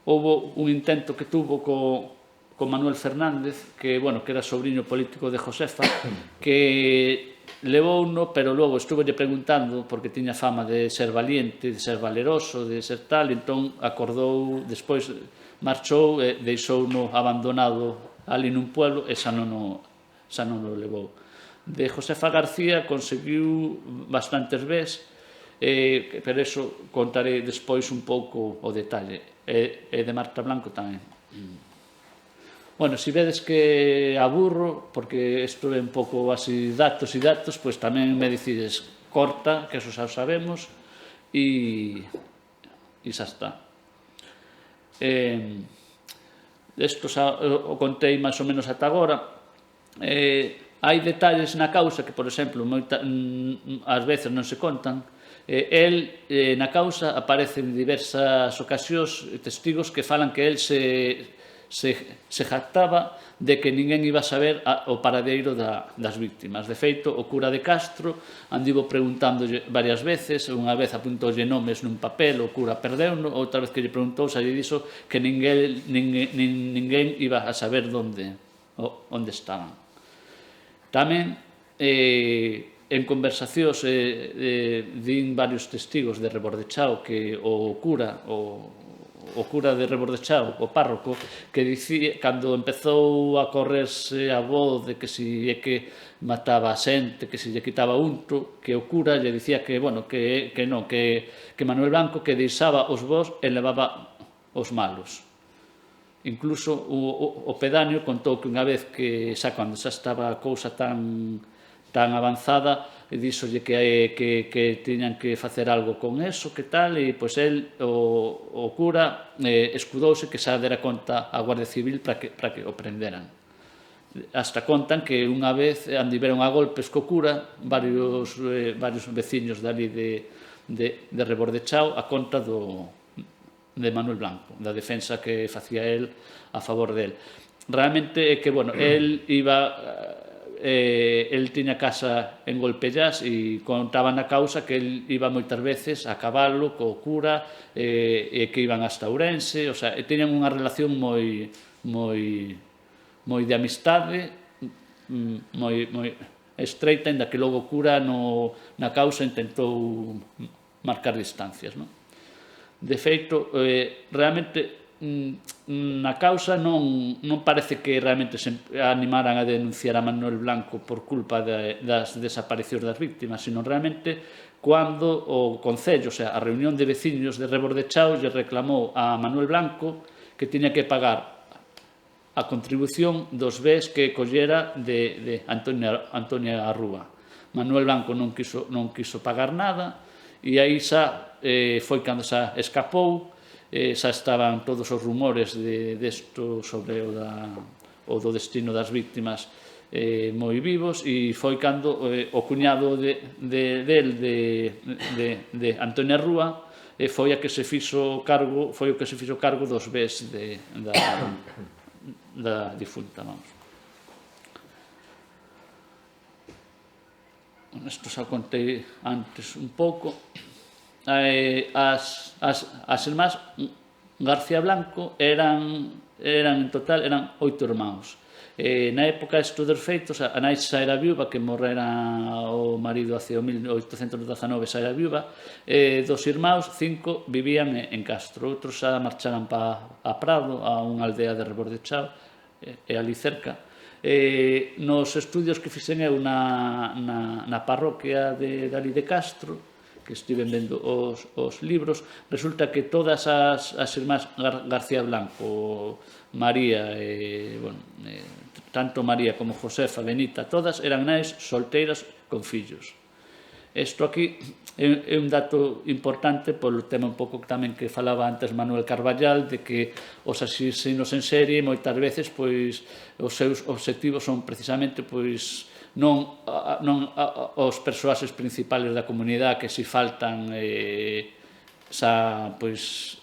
houve un intento que tuvo con Manuel Fernández, que, bueno, que era sobriño político de Josefa, que levouno, pero logo estuvolle preguntando, porque tiña fama de ser valiente, de ser valeroso, de ser tal, entón acordou, despois marchou e deixouno abandonado ali nun pueblo e xa non o levou. De Josefa García conseguiu bastantes bens, pero iso contaré despois un pouco o detalle, e de Marta Blanco tamén. Bueno, se vedes que aburro, porque isto é un pouco así datos, pois tamén me dicides corta, que eso xa o sabemos, e xa está. Isto xa o contei máis ou menos ata agora. Hai detalles na causa que, por exemplo, ás veces non se contan. Na causa aparecen en diversas ocasións testigos que falan que el se jactaba de que ninguén iba a saber o paradeiro das víctimas. De feito, o cura de Castro andivo preguntándolle varias veces, unha vez apuntoulle nomes nun papel, o cura perdeuno, outra vez que lle preguntou, xa lle dixo que ninguén iba a saber onde estaban. Tamén en conversacións din varios testigos de Rebordechao que o cura de Rebordechao, o párroco, que dicía, cando empezou a correrse a voz de que si é que mataba a xente, que si lle quitaba unto, que o cura lle dicía que, bueno, que non, que Manuel Blanco que deixaba os bos e levaba os malos. Incluso o pedáneo contou que unha vez que xa cando xa estaba a cousa tan avanzada, díxolle que tiñan que facer algo con eso, que tal, e pois el, o cura, escudouse que xa dera conta a Guardia Civil para que o prenderan. Hasta contan que unha vez andiveron a golpes co cura varios veciños dali de Rebordechao a conta de Manuel Blanco, da defensa que facía el a favor del. Realmente é que, bueno, el tiña casa en Golpellás e contaba na causa que el iba moitas veces a cabalo co cura e que iban hasta Ourense, o sea, tiñan unha relación moi de amistade, moi estreita, ainda que logo o cura na causa intentou marcar distancias, non? De feito, realmente na causa non parece que realmente se animaran a denunciar a Manuel Blanco por culpa das desaparicións das víctimas, sino realmente cando o Concello, o sea, a reunión de veciños de Rebordechao lle reclamou a Manuel Blanco que tiña que pagar a contribución dos bens que collera de Antonia Arrúa. Manuel Blanco non quiso pagar nada e aí xa foi cando xa escapou. Xa estaban todos os rumores desto sobre o do destino das víctimas moi vivos e foi cando o cuñado de Antonia Rúa foi o que se fixo cargo dos bens da difunta, vamos. Isto xa contei antes un pouco. As irmás García Blanco en total eran 8 irmáns. Na época isto dos feitos, a nai xa era viúva, que morrera o marido hacia o 1819, xa era viúva. Dos irmáns, 5 vivían en Castro, outros xa marcharan a Prado, a unha aldea de Rebordechao, e ali cerca. Nos estudios que fixen eu na parroquia dali de Castro, que estiven vendo os libros, resulta que todas as irmás García Blanco, María, tanto María como Josefa, Benita, todas eran nais solteiras con fillos. Isto aquí é un dato importante polo tema un pouco tamén que falaba antes Manuel Carballal, de que os asesinos en serie moitas veces pois os seus obxectivos son precisamente pois non os persoaxes principales da comunidade que si faltan xa pois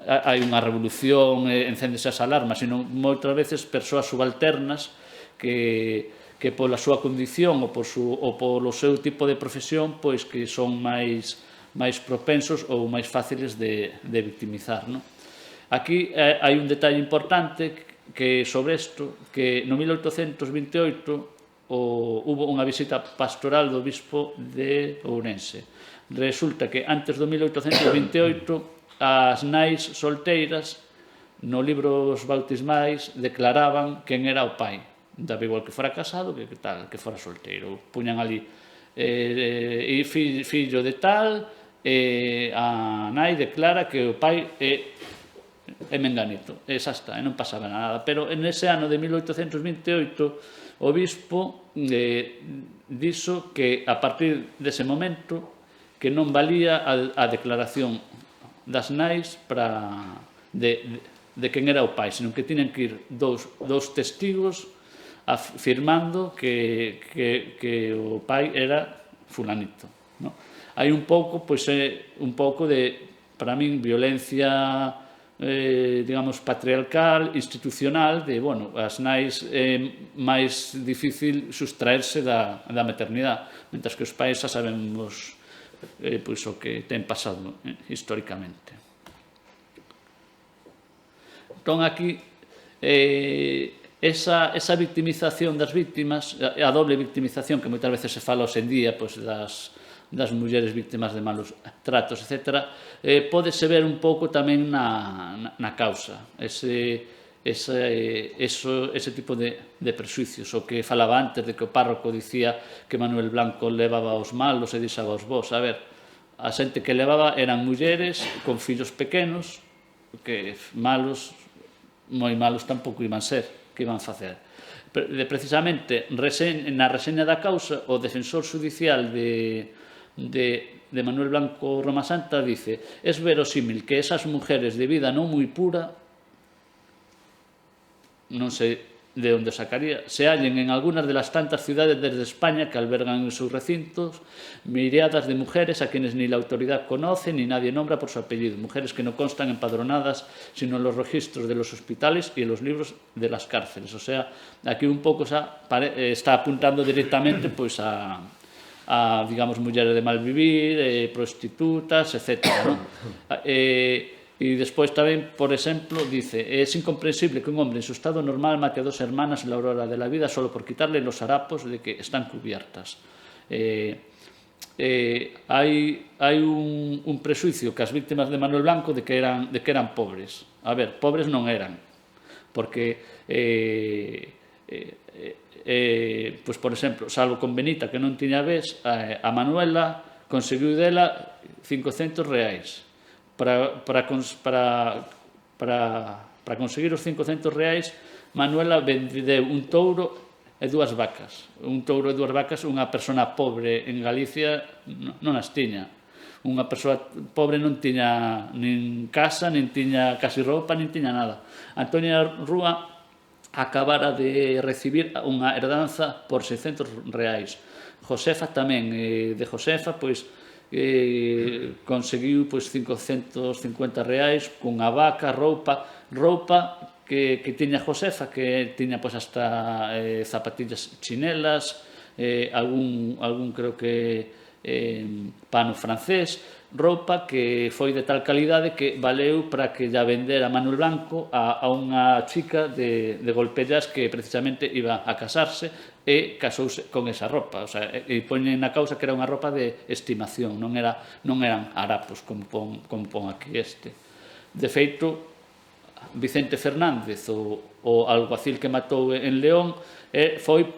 hai unha revolución, encéndese as alarmas, sino moitas veces persoas subalternas que pola súa condición ou polo seu tipo de profesión pois que son máis propensos ou máis fáciles de victimizar, non? Aquí hai un detalle importante que sobre isto, que no 1828 hubo unha visita pastoral do bispo de Ourense. Resulta que antes do 1828 as nais solteiras no libros bautismais declaraban quen era o pai, daba igual que fora casado que fora solteiro. Puñan ali fillo de tal, a nai declara que o pai é menganito, e xa está, e non pasaba nada. Pero en ese ano de 1828 o bispo dixo que a partir dese momento que non valía a declaración das nais de quen era o pai, senón que tiñan que ir dous testigos afirmando que o pai era fulanito. Hai un pouco, pois un pouco de, para min, violencia digamos, patriarcal, institucional, de, bueno, as nais é máis difícil sustraerse da maternidade, mentras que os pais xa sabemos pois o que ten pasado históricamente. Entón, aquí esa victimización das víctimas, a doble victimización que moitas veces se fala hoxe en día, pois, das mulleres víctimas de malos tratos, etc., pódese ver un pouco tamén na causa, ese tipo de prexuicios. O que falaba antes de que o párroco dicía que Manuel Blanco levaba os malos e deixaba os bons. A ver, a xente que levaba eran mulleres con fillos pequenos, que malos, moi malos tampouco iban ser, que iban facer. Precisamente, na reseña da causa, o defensor judicial de Manuel Blanco Romasanta dice: es verosímil que esas mujeres de vida non moi pura, non sei de onde sacaría, se hallen en algunas de las tantas ciudades desde España que albergan en sus recintos miriadas de mujeres a quienes ni la autoridad conoce ni nadie nombra por su apellido, mujeres que no constan empadronadas sino en los registros de los hospitales y en los libros de las cárceles. O sea, aquí un pouco está apuntando directamente pois a digamos, mulleres de malvivir, prostitutas, etc., ¿no? E despois tamén, por exemplo, dice: es incomprensible que un hombre en su estado normal mate a 2 hermanas en la aurora de la vida solo por quitarle los harapos de que están cubiertas. Hai un prexuicio que as víctimas de Manuel Blanco de que eran pobres. A ver, pobres non eran, porque pois, por exemplo, salvo con Benita, que non tiña ves, a Manuela conseguiu dela 500 reais. Para conseguir os 500 reais, Manuela vendeu un touro e 2 vacas. Un touro e 2 vacas, unha persona pobre en Galicia non as tiña. Unha persoa pobre non tiña nin casa, nin tiña casi roupa, nin tiña nada. Antonia Rúa acabara de recibir unha herdanza por 600 reais. Josefa tamén, de Josefa, pois, conseguiu pois 550 reais cunha vaca, roupa que tiña Josefa, que tiña pois hasta zapatillas chinelas, algún creo que pano francés, roupa que foi de tal calidade que valeu para que lla vendera Manuel Blanco a unha chica de Golpellas que precisamente iba a casarse e casouse con esa roupa. O sea, e poñen na causa que era unha roupa de estimación, non eran harapos como pon aquí este. De feito, Vicente Fernández, o alguacil que matou en León, foi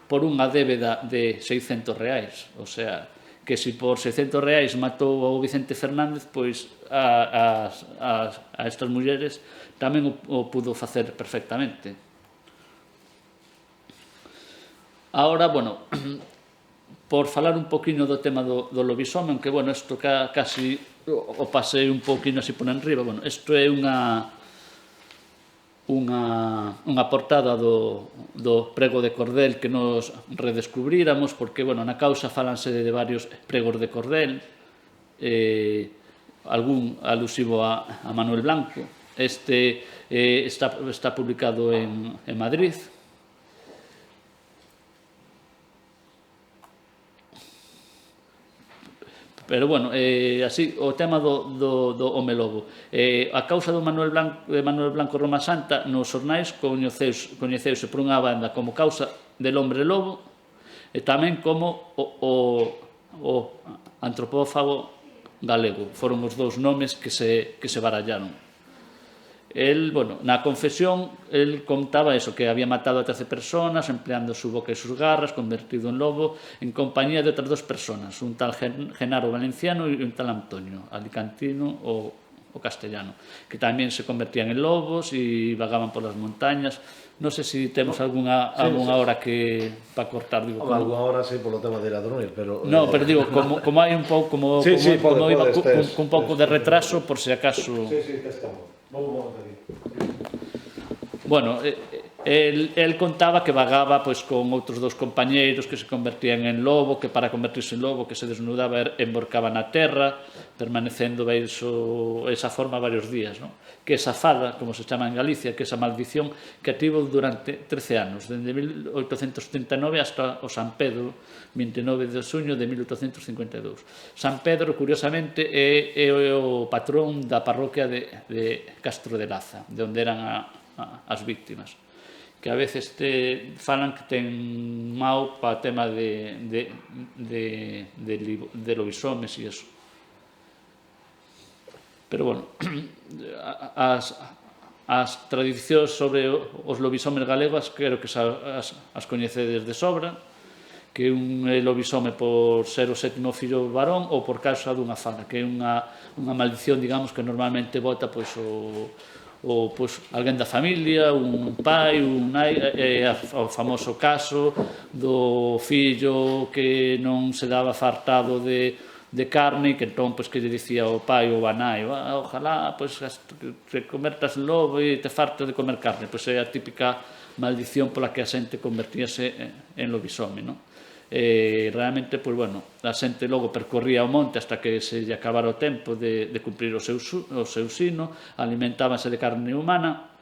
por unha débeda de 600 reais. O sea, que se por 600 reais matou o Vicente Fernández, pois a estas mulleres tamén o pudo facer perfectamente. Ahora, bueno, por falar un poquinho do tema do lobisome, aunque, bueno, isto casi o pasei un poquinho así por enriba, bueno, isto é unha portada do prego de cordel que nos redescubríramos, porque, bueno, na causa falanse de varios pregos de cordel, algún alusivo a Manuel Blanco. Este está publicado en Madrid. Pero, bueno, así, o tema do home lobo. A causa de Manuel Blanco Romasanta nos xornais coñeceuse por unha banda como causa del hombre lobo e tamén como o antropófago galego. Foron os 2 nomes que se barallaron. El, bueno, na confesión, el contaba eso, que había matado a 13 personas empleando su boca y sus garras, convertido en lobo, en compañía de otras 2 personas, un tal Genaro Valenciano y un tal Antonio, alicantino o castellano, que también se convertían en lobos y vagaban por las montañas. Non sei se temos algunha hora que para cortar, digo. Alguna hora sí, polo tema de ir a dormir, pero... No, pero digo, como hai un pouco, como iba cun pouco de retraso, por se acaso... Sí, estamos. Vamos aquí. Bueno, el contaba que vagaba pois con outros 2 compañeiros que se convertían en lobo, que para convertirse en lobo que se desnudaba e emborcaba na terra, permanecendo esa forma varios días, ¿no? Que esa fada, como se chama en Galicia, que esa maldición que tivo durante 13 anos, dende 1839 hasta o San Pedro, 29 de xuño de 1852. San Pedro, curiosamente, é o patrón da parroquia de Castro de Laza, de onde eran as víctimas. que a veces falan que ten mau para tema de lobisomes e iso. Pero, bueno, as tradicións sobre os lobisomes galegos creo que as coñecedes de sobra, que un é lobisome por ser o sétimo fillo varón ou por causa dunha fada, que é unha maldición, digamos, que normalmente bota alguén da familia, un pai, un nai, o famoso caso do fillo que non se daba fartado de carne, que entón que lle dicía ao pai ou a nai, ojalá te convertas en lobo e te farto de comer carne. É a típica maldición pola que a xente convertíase en lobisome, non? Realmente, a xente logo percorría o monte hasta que se lle acabara o tempo de cumprir o seu sino, alimentábanse de carne humana.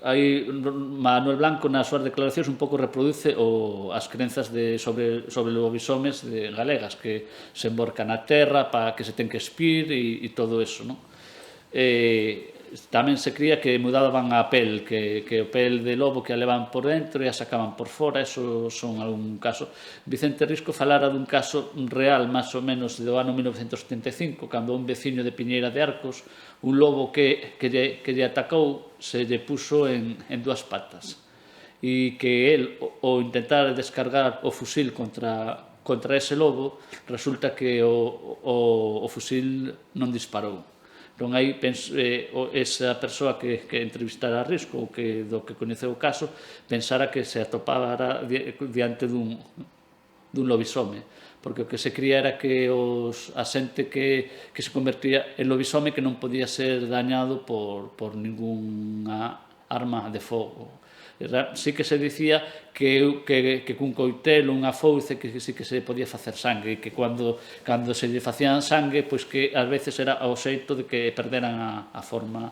Aí Manuel Blanco nas súas declaracións un pouco reproduce as crenzas sobre lobisomes galegas, que se emborca na terra para que se ten que espir e todo eso, non? Tamén se cría que mudaban a pel, que o pel de lobo que a levan por dentro e a sacaban por fora. Eso son algún caso. Vicente Risco falara dun caso real máis ou menos do ano 1975, cando un veciño de Piñeira de Arcos, un lobo que lle atacou, se lle puso en dúas patas, e que el, ao intentar descargar o fusil contra ese lobo, resulta que o fusil non disparou. Entón, aí, esa persoa que entrevistara a Risco, ou do que coñeceu o caso, pensara que se atopara diante dun lobisome, porque o que se cría era que a xente que se convertía en lobisome que non podía ser dañado por ninguna arma de fogo. Sí que se dicía que cun coitelo, unha fouce, que sí que se podía facer sangue, e que cando se lle facían sangue, pois que ás veces era ao xeito de que perderan a forma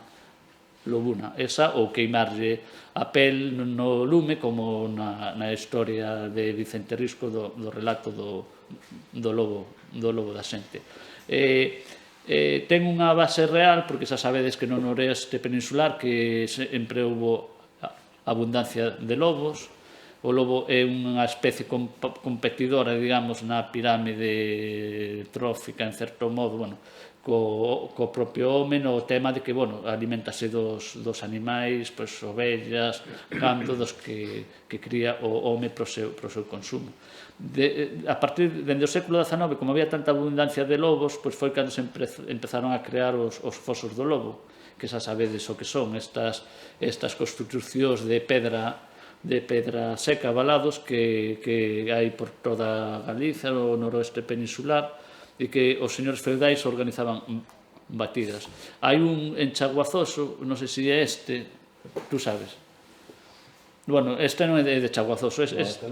lobuna esa, ou queimarlle a pel no lume, como na historia de Vicente Risco do relato do lobo da xente. Ten unha base real, porque xa sabedes que no noroeste peninsular que sempre houve abundancia de lobos. O lobo é unha especie competidora, digamos, na pirámide trófica, en certo modo, co propio home, no tema de que, alimentase dos animais, ovellas, gando, dos que cría o home pro seu consumo. A partir, dende o século XIX, como había tanta abundancia de lobos, foi cando se empezaron a crear os fosos do lobo, que xa sabedes o que son estas construcións de pedra seca, valados, que hai por toda Galicia, o noroeste peninsular, e que os señores feudais organizaban batidas. Hai un en Chaguazoso, non sei se é tú sabes. Este non é de Chaguazoso, este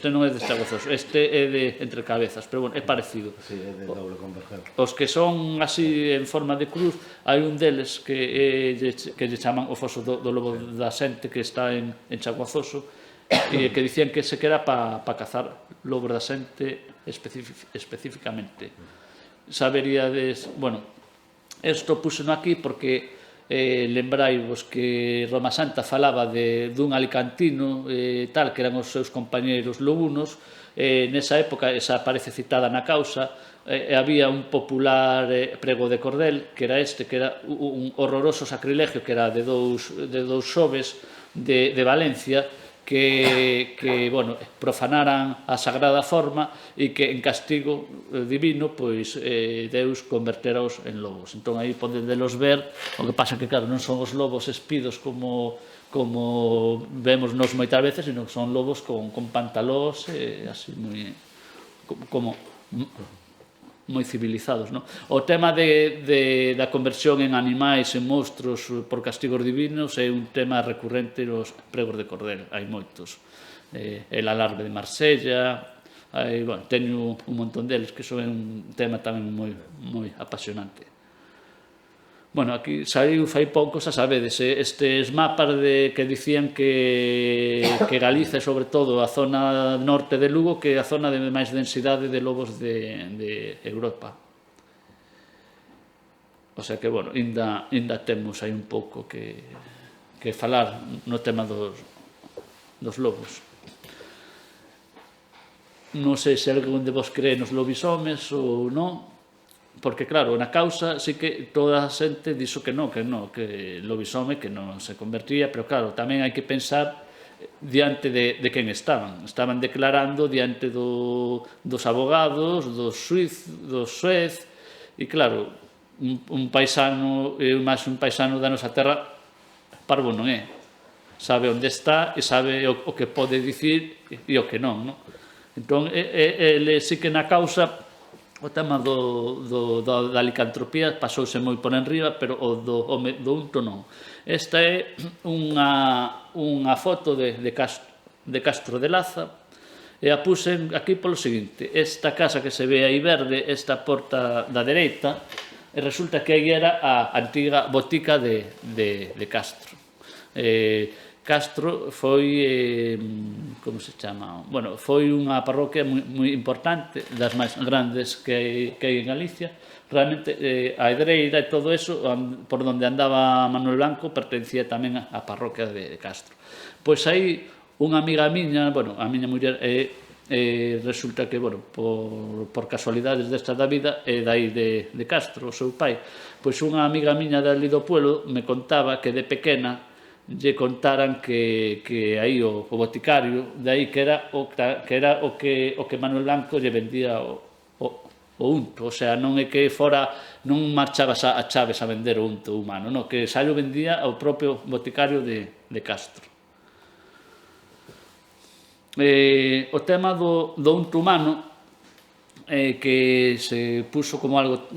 non é de Chaguazoso, este é de Entre Cabezas, pero é parecido. Sí, é de doble convergencia. Os que son así en forma de cruz, hai un deles que lle chaman o foso do lobo da xente, que está en Chaguazoso, e que dicían que se queda para cazar lobos da xente especificamente. Saberíades, isto púseno aquí porque lembraivos que Roma Santa falaba dun alicantino tal, que eran os seus compañeiros lobunos. Nesa época, esa aparece citada na causa, había un popular prego de cordel, que era que era un horroroso sacrilegio, que era de dous xoves de Valencia, que profanaran a sagrada forma e que en castigo divino Deus converteraos en lobos. Entón aí podedelos ver, o que pasa que claro, non son os lobos espidos como vemos nos moitas veces, sino que son lobos con pantalós así moi civilizados. O tema da conversión en animais, en monstruos por castigos divinos, é un tema recurrente nos pregos de cordel. Hai moitos. El alarme de Marsella, teño un montón deles, que son un tema tamén moi apasionante. Aquí saiu fai pouco, xa sabedes, estes mapas que dicían que Galicia, sobre todo a zona norte de Lugo, que é a zona de máis densidade de lobos de Europa. O sea que, ainda temos aí un pouco que que falar no tema dos lobos. Non sei se algún de vos cree nos lobisomes ou non, porque claro, na causa sí que toda a xente dixo que non, que lobisome, que non se convertía, pero claro, tamén hai que pensar diante de quen estaban. Estaban declarando diante dos abogados, do xuez, e claro, un paisano, máis un paisano da nosa terra, parvo non é. Sabe onde está e sabe o que pode dicir e o que non, non? Entón, ele sí que na causa o tema da licantropía pasouse moi por enriba, pero o do unto non. Esta é unha foto de Castro de Laza, e a puxen aquí polo seguinte: esta casa que se ve aí verde, esta porta da dereita, e resulta que aí era a antiga botica de Castro. Castro foi, como se chama? Bueno, foi unha parroquia moi importante, das máis grandes que hai en Galicia. Realmente, a Edreira e todo eso, por onde andaba Manuel Blanco, pertencía tamén á parroquia de Castro. Pois aí, unha amiga miña, bueno, a miña muller, resulta que, bueno, por casualidades destas da vida, é dai de Castro, o seu pai. Pois unha amiga miña dali do pueblo me contaba que de pequena lle contaran que aí o boticario de aí que era o que Manuel Blanco lle vendía o unto, o sea, non é que fora, non marchabas a Chaves a vender o unto humano, non, que xa lo vendía ao propio boticario de Castro. O tema do unto humano, que se puso como algo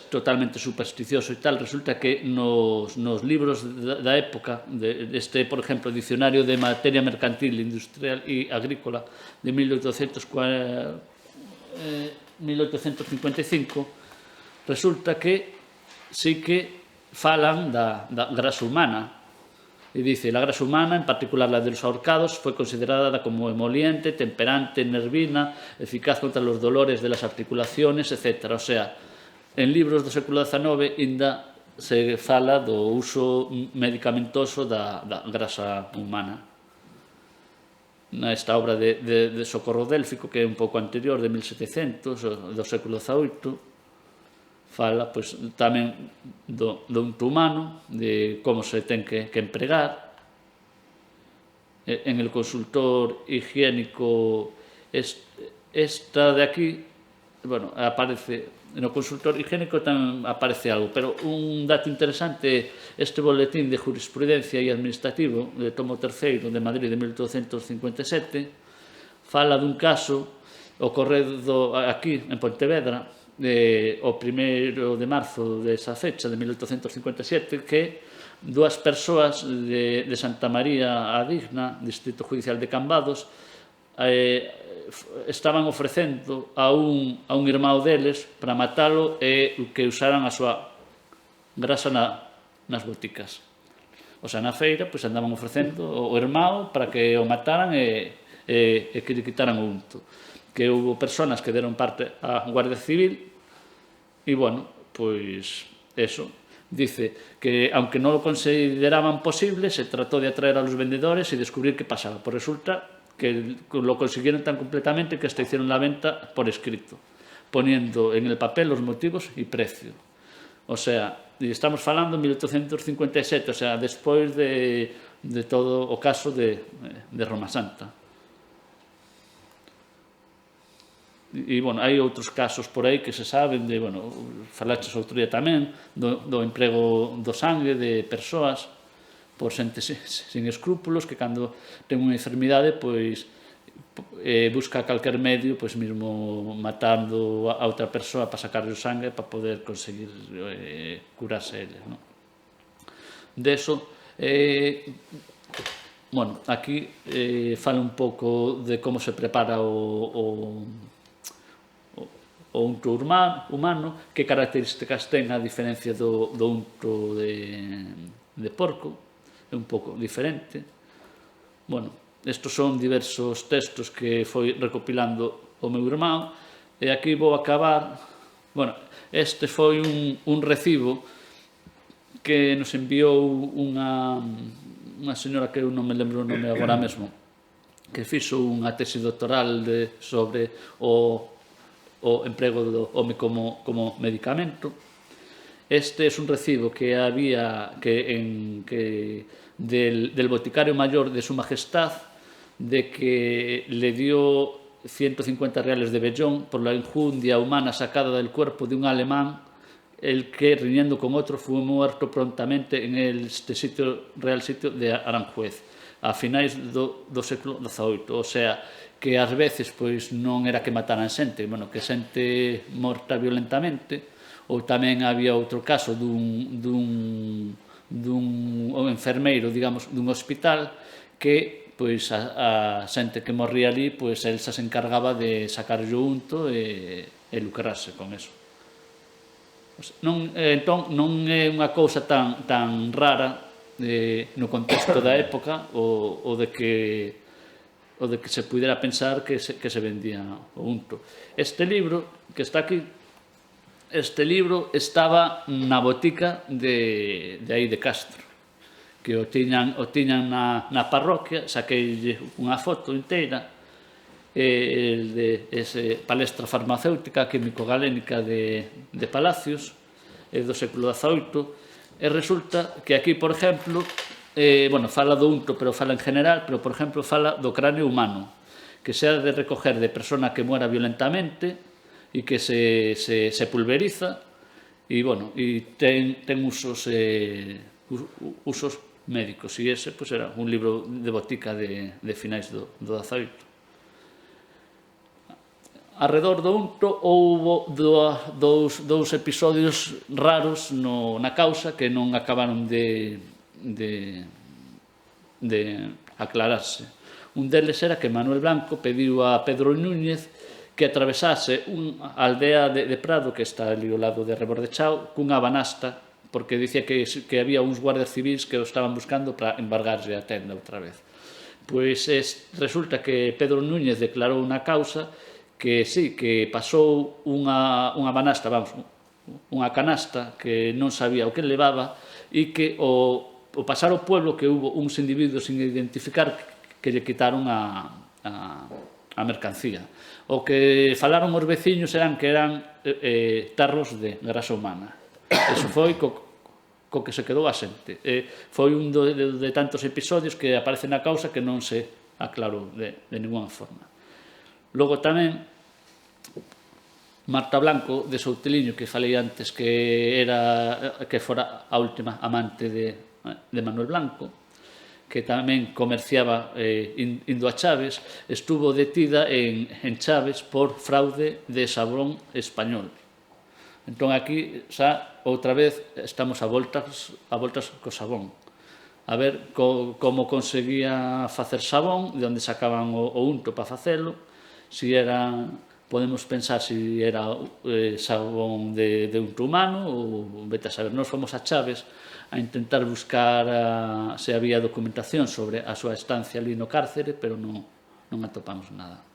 totalmente supersticioso e tal, resulta que nos libros da época, por exemplo, Dicionario de Materia Mercantil, Industrial e Agrícola de 1855, resulta que sí que falan da grasa humana. E dice: la grasa humana, en particular la de los ahorcados, fue considerada como emoliente, temperante, nervina, eficaz contra los dolores de las articulaciones, etc. O sea, en libros do século XIX ainda se fala do uso medicamentoso da grasa humana. Nesta obra de Socorro Délfico, que é un pouco anterior, de 1700, do século XVIII, fala pois, tamén do unto humano, de como se ten que empregar. En el consultor higiénico, esta de aquí, bueno, aparece, no consultor higiénico tamén aparece algo, pero un dato interesante, este boletín de jurisprudencia e administrativo, de tomo terceiro, de Madrid, de 1857, fala dun caso ocorrido aquí, en Pontevedra, o 1 de marzo desa fecha, de 1857, que dúas persoas de Santa María a Digna, Distrito Judicial de Cambados, estaban ofrecendo a un irmão deles para matalo e que usaran a súa grasa nas boticas. O sea, na feira, pois andaban ofrecendo o irmão para que o mataran e que lle quitaran o unto. Que houve personas que deron parte á Guardia Civil e, bueno, pois, eso. Dice que, aunque non lo consideraban posible, se trató de atraer a los vendedores y descubrir qué pasaba. Pues resulta que lo consiguieron tan completamente que hasta hicieron la venta por escrito, poniendo en el papel los motivos y precio. O sea, estamos falando en 1857, o sea, despois de todo o caso de Roma Santa. E, bueno, hai outros casos por aí que se saben de, bueno, falaches outro día tamén do emprego do sangue de persoas por xente sin escrúpulos que cando ten unha enfermidade, pois busca calquer medio, pois mesmo matando a outra persoa para sacarle o sangue para poder conseguir curarse ele, non? Deso, bueno, aquí fala un pouco de como se prepara o unto humano, que características ten a diferencia do unto de porco, é un pouco diferente. Bueno, estos son diversos textos que foi recopilando o meu irmão, e aquí vou acabar. Bueno, este foi un recibo que nos enviou unha señora que eu non me lembro o nome agora mesmo, que fixo unha tesi doctoral sobre o emprego do home como medicamento. Este é un recibo que había del boticario mayor de su majestad, de que le dio 150 reales de vellón por la injundia humana sacada del cuerpo de un alemán, el que, riñendo con otro, fue muerto prontamente en este real sitio de Aranjuez, a finais do século XVIII. O sea, que ás veces pois non era que mataran xente, bueno, que xente morta violentamente, ou tamén había outro caso dun enfermeiro, digamos, dun hospital, que pois a xente que morría ali, pois el se encargaba de sacar o unto e lucrarse con eso. Entón, non é unha cousa tan rara no contexto da época o de que se pudera pensar que se vendía o unto. Este libro que está aquí, este libro estaba na botica de aí de Castro, que o tiñan na parroquia, saquei unha foto inteira, de ese palestra farmacéutica químico-galénica de Palacios, do século XVIII, e resulta que aquí, por exemplo, fala do unto, pero fala en general, pero, por exemplo, fala do cráneo humano, que se ha de recoger de persona que muera violentamente e que se pulveriza, e, bueno, ten usos médicos, e ese era un libro de botica de finais do XVIII. Arredor do unto houbo dous episodios raros na causa que non acabaron de aclararse. Un deles era que Manuel Blanco pediu a Pedro Núñez que atravesase unha aldea de Prado, que está ali ao lado de Rebordechao, cunha banasta, porque dicía que había uns guardias civis que o estaban buscando para embargarse a tenda outra vez. Pois resulta que Pedro Núñez declarou na causa que sí, que pasou unha banasta, unha canasta que non sabía o que levaba e que o pasar ao pueblo que hubo uns individuos sin identificar que lle quitaron a mercancía. O que falaron os veciños eran que eran tarros de grasa humana. Eso foi co que se quedou a xente. Foi un de tantos episodios que aparece na causa que non se aclarou de ninguna forma. Logo tamén, Marta Blanco de Souteliño, que falei antes que fora a última amante de Manuel Blanco, que tamén comerciaba indo a Chaves, estuvo detida en Chaves por fraude de sabón español. Entón aquí, xa, outra vez, estamos a voltas co sabón. A ver como conseguía facer sabón, de onde sacaban o unto para facelo, podemos pensar si era sabón de unto humano ou vete a saber. Nós fomos a Chaves a intentar buscar se había documentación sobre a súa estancia ali no cárcere, pero non atopamos nada.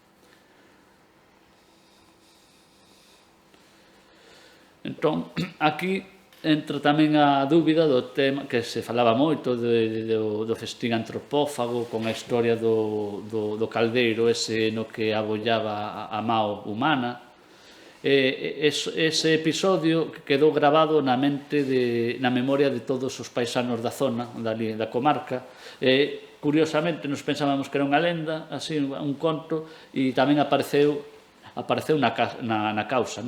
Entón, aquí entra tamén a dúbida do tema que se falaba moito do festín antropófago con a historia do caldeiro ese no que abollaba a mao humana. Ese episodio quedou grabado na memoria de todos os paisanos da zona, da comarca. Curiosamente, nos pensábamos que era unha lenda, así, un conto, e tamén apareceu na causa.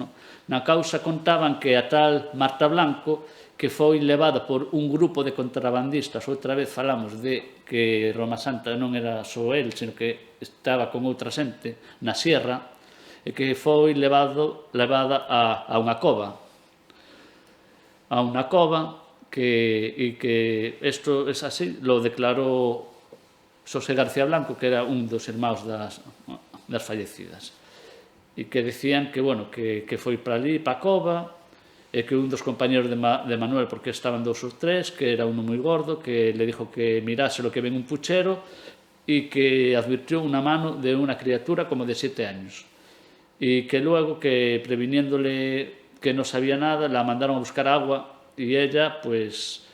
Na causa contaban que a tal Marta Blanco, que foi levada por un grupo de contrabandistas, outra vez falamos de que Roma Santa non era só el, sino que estaba con outra xente na sierra, e que foi levada a unha cova. Que isto é así, lo declarou Xosé García Blanco, que era un dos irmãos das fallecidas, e que decían que foi para ali, para a cova, e que un dos compañeros de Manuel, porque estaban 2 ou 3, que era uno moi gordo, que le dijo que mirase lo que ven un puchero e que advirtió una mano de una criatura como de 7 años. Y que luego, que previniéndole que no sabía nada, la mandaron a buscar agua y ella, pues,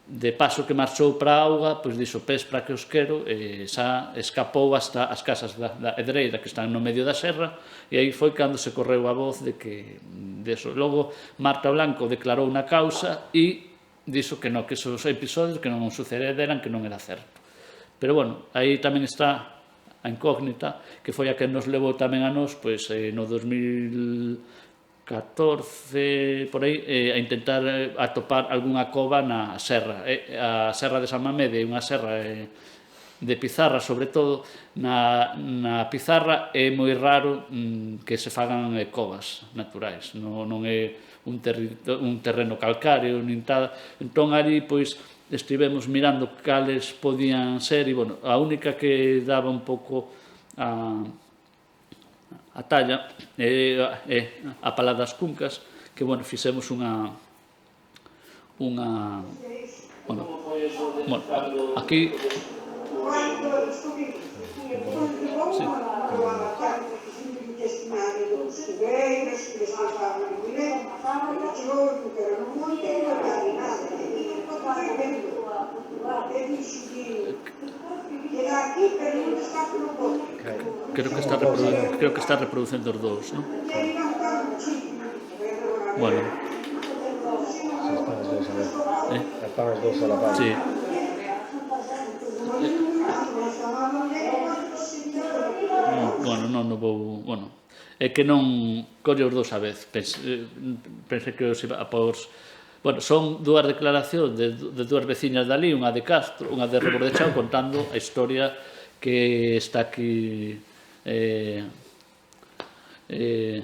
de paso que marchou para a auga, pois dixo pés para que os quero, e xa escapou hasta as casas da Edreira que están no medio da serra, e aí foi cando se correu a voz de que deso. Logo Marta Blanco declarou na causa e dixo que non, que esos episodios que non sucederan, que non era certo. Pero bueno, aí tamén está a incógnita, que foi a que nos levou tamén a nos, pois no 2014 por aí, a intentar atopar algunha cova na serra. A serra de San Mamede é unha serra de pizarra, sobre todo. Na pizarra é moi raro que se fagan covas naturais, non é un terreno calcáreo nin nada. Entón ali pois estivemos mirando cales podían ser, e bueno, a única que daba un pouco a talla é a Pala das Cuncas, que, bueno, fixemos unha bueno, aquí creo que está reproduciendo os dous, non? Bueno, Están os dous a la par. sí. Bueno, non vou... Bueno, é que non colle os dous a vez. Pensei que os iba a por... Bueno, son dúas declaracións de dúas veciñas dali, unha de Castro, unha de Rebordechao, contando a historia que está aquí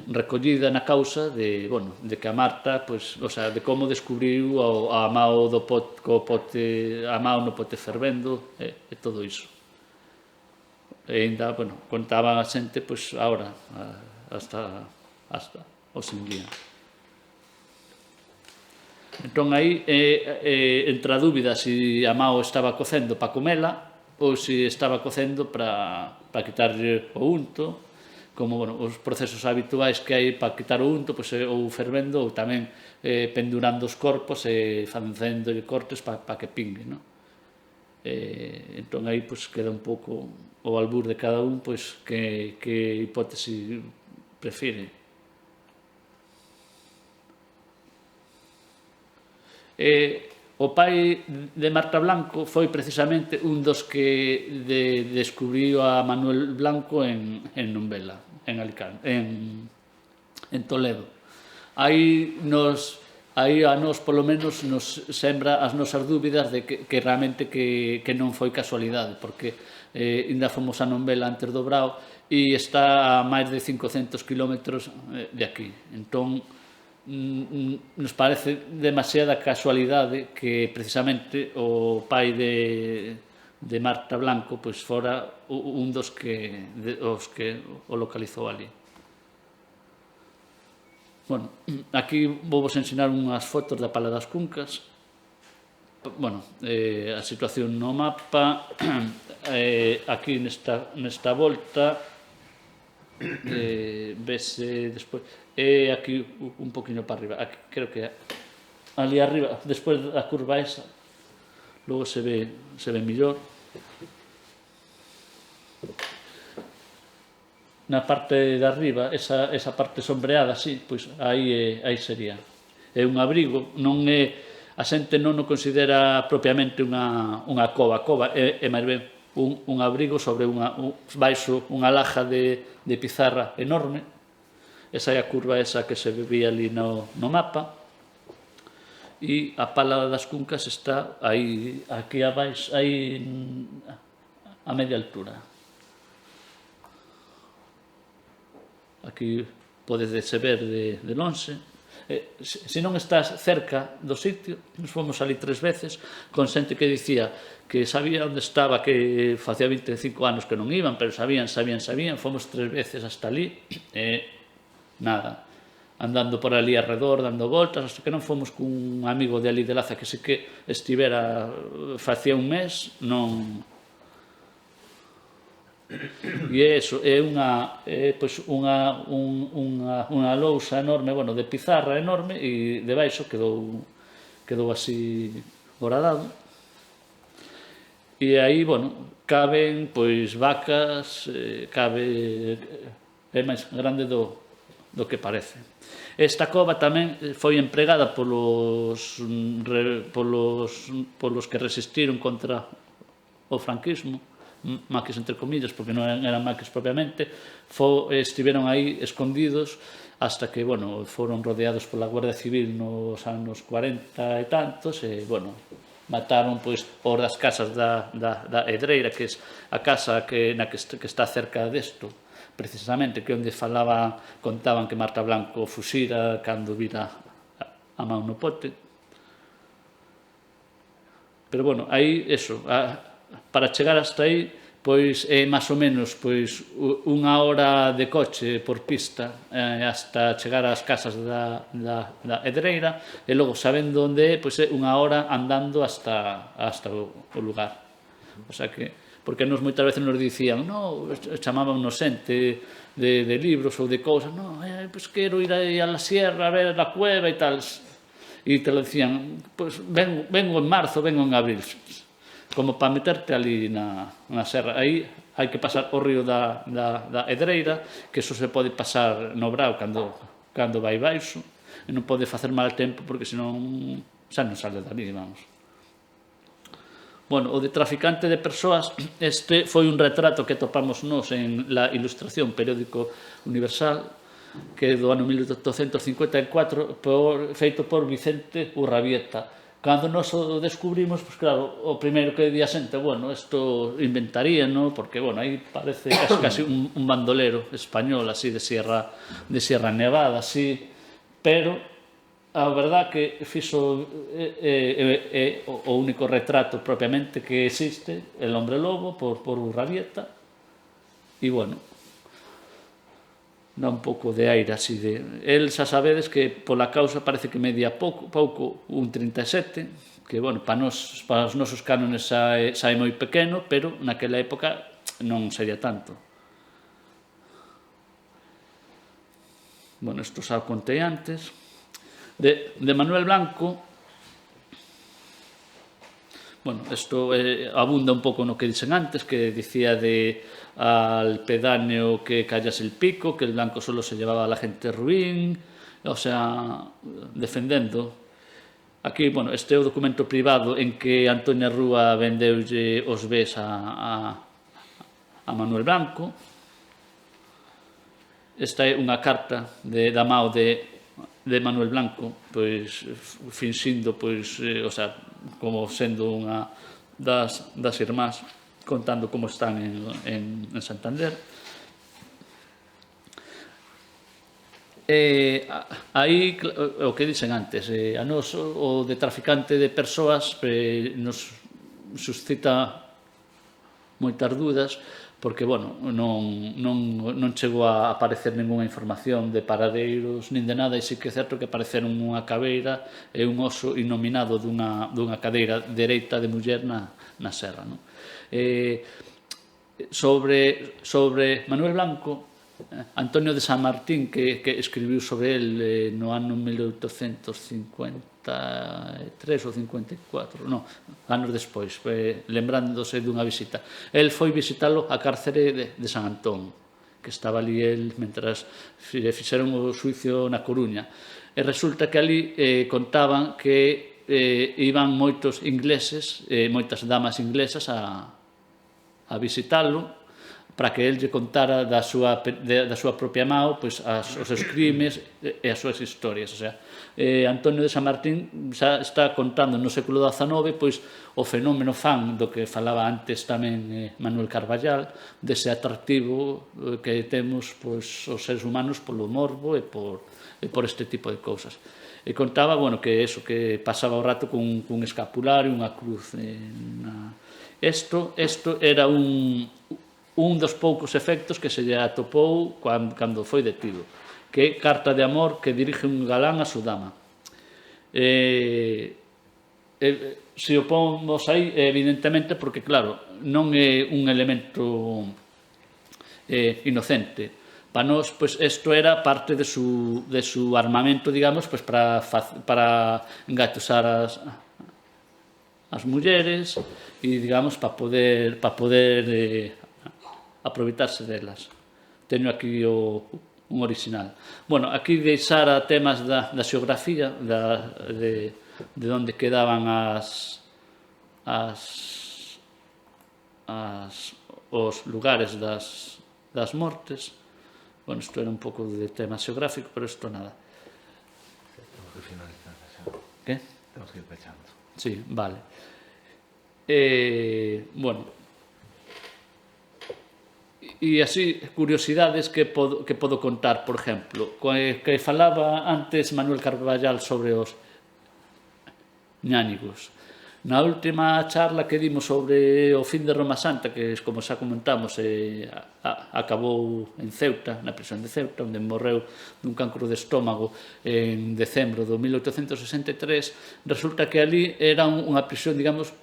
recollida na causa de, bueno, de que a Marta, pois, o sea, de como descubriu a Amao do pote, a Amao no pote fervendo, e todo iso. E ainda, bueno, contaban a xente, pois, agora, hasta hoxe en día. Entón aí entra a dúbida se Amao estaba cocendo para comela ou se estaba cocendo para quitarlle o unto, como, bueno, os procesos habituais que hai para quitar o unto, pois, ou fervendo, ou tamén pendurando os corpos e facendo cortes para que pingue, non? Entón aí pois queda un pouco o albur de cada un, pois que hipótese prefire. O pai de Marta Blanco foi precisamente un dos que descubriu a Manuel Blanco en Numbela, en Alicante, en Toledo. Aí a nós, polo menos, nos sembra as nosas dúbidas de que realmente que non foi casualidade, porque ainda fomos a Numbela antes do Brao e está a máis de 500 kilómetros de aquí. Entón, nos parece demasiada casualidade que precisamente o pai de Marta Blanco pois fora un dos que o localizou ali. Bueno, aquí vou vos ensinar unhas fotos da Pala das Cuncas. Bueno, a situación no mapa, aquí nesta volta, vese despois, aquí un poquinho para arriba, aquí, creo que ali arriba, despois da curva esa, logo se ve mellor. Na parte de arriba, esa parte sombreada, sí, pois aí sería. É un abrigo, non é, a xente non o considera propiamente unha cova. Cova é máis ben un abrigo sobre baixo unha laja de pizarra enorme. Esa é a curva esa que se vivía ali no mapa. E a Pala das Cuncas está aí, aquí abaixo, aí a media altura. Aquí podese ver de lonxe. Se non estás cerca do sitio, nos fomos ali 3 veces, con xente que dicía que sabía onde estaba, que facía 25 anos que non iban, pero sabían, fomos 3 veces hasta ali, nada, andando por ali arredor, dando voltas, hasta que non fomos cun amigo de ali de Laza que sí que estivera facía un mes, non. E eso, é unha lousa enorme, bueno, de pizarra enorme, e debaixo quedou así horadado. E aí, bueno, caben pois vacas, é máis grande do que parece. Esta cova tamén foi empregada polos que resistiron contra o franquismo, maquis entre comillas, porque non eran maquis propiamente, estiveron aí escondidos hasta que, bueno, foron rodeados pola Guardia Civil nos anos 40 e tantos, e, bueno, mataron pois por das casas da Edreira, que é a casa que está cerca desto, precisamente, que onde contaban que Marta Blanco fuxira cando vira a man no pote. Pero, bueno, aí, eso, para chegar hasta aí, pois é máis ou menos pois unha hora de coche por pista hasta chegar ás casas da Edreira, e logo, sabendo onde é, pois é unha hora andando hasta o lugar. O sea que, porque nos moitas veces nos dicían, no, chamábanos xente de libros ou de cousas, no, pois quero ir aí a la sierra a ver a cueva e tal, e te lo dicían, pois vengo en marzo, vengo en abril, como para meterte ali na serra. Aí hai que pasar o río da Edreira, que eso se pode pasar no brao cando vai baixo, e non pode facer mal tempo, porque senón xa non sale dali, vamos. Bueno, o de traficante de persoas, este foi un retrato que topamos nos en La Ilustración, periódico universal, que é do ano 1854, feito por Vicente Urrabieta. Cando nos o descubrimos, pois claro, o primeiro que di a xente, bueno, isto inventaría, non? Porque, bueno, aí parece casi un bandolero español, así, de Sierra Nevada, así, pero a verdad que fixo o único retrato propiamente que existe, El hombre lobo, por Urrabieta, e, bueno, dá un pouco de aire así de... El, xa sabedes que pola causa parece que media pouco, un 37, que, bueno, para os nosos cánones xa é moi pequeno, pero naquela época non sería tanto. Bueno, isto xa o contei antes. De Manuel Blanco, bueno, isto abunda un pouco no que dixen antes, que dicía al pedáneo que callas el pico, que el blanco solo se llevaba a la gente ruin, o sea, defendendo. Aquí, bueno, este é o documento privado en que Antonia Rúa vendeulle os bés a Manuel Blanco. Esta é unha carta da mao de Manuel Blanco, pois finxindo, pois, o sea, como sendo unha das irmás, contando como están en Santander. Aí, o que dixen antes, a nos o de traficante de persoas nos suscita moitas dúdas, porque, bueno, non chegou a aparecer ninguna información de paradeiros nin de nada, e sí que é certo que apareceron unha cabeira e un oso inominado dunha cadeira dereita de muller na serra, non? Sobre Manuel Blanco, Antonio de San Martín, que escribiu sobre el no ano 1853 ou 54, non, anos despois, lembrándose dunha visita. El foi visitalo a cárcere de San Antón, que estaba ali el mentras fixeron o xuicio na Coruña. E resulta que ali contaban que iban moitos ingleses, moitas damas inglesas a visitalo, para que el lle contara da súa propia mao pois os seus crimes e as súas historias. O sea, Antonio de San Martín xa está contando no século XIX pois o fenómeno fan do que falaba antes tamén Manuel Carballal, dese atractivo que temos pois os seres humanos polo morbo e por este tipo de cousas. E contaba, bueno, que eso, que pasaba o rato cun escapulario, unha cruz. Isto era un dos poucos efectos que se lle atopou cando foi detido, que é carta de amor que dirige un galán a su dama. Se o pomos aí, evidentemente, porque, claro, non é un elemento inocente. Para nós, pois, isto era parte de su armamento, digamos, pois, para engatusar as mulleres e, digamos, para poder aproveitarse delas. Teño aquí un original. Bueno, aquí deixara temas da xeografía, de onde quedaban os lugares das mortes. Bueno, isto era un pouco de tema xeográfico, pero isto nada. Tenemos que finalizar. Que? Tenemos que ir pechando. Sí, vale. Bueno, e así, curiosidades que podo contar, por exemplo, que falaba antes Manuel Carballal sobre os ñáñigos. Na última charla que dimos sobre o fin de Roma Santa, que, como xa comentamos, acabou en Ceuta, na prisión de Ceuta, onde morreu dun cancro de estómago en decembro de 1863, resulta que ali era unha prisión, digamos,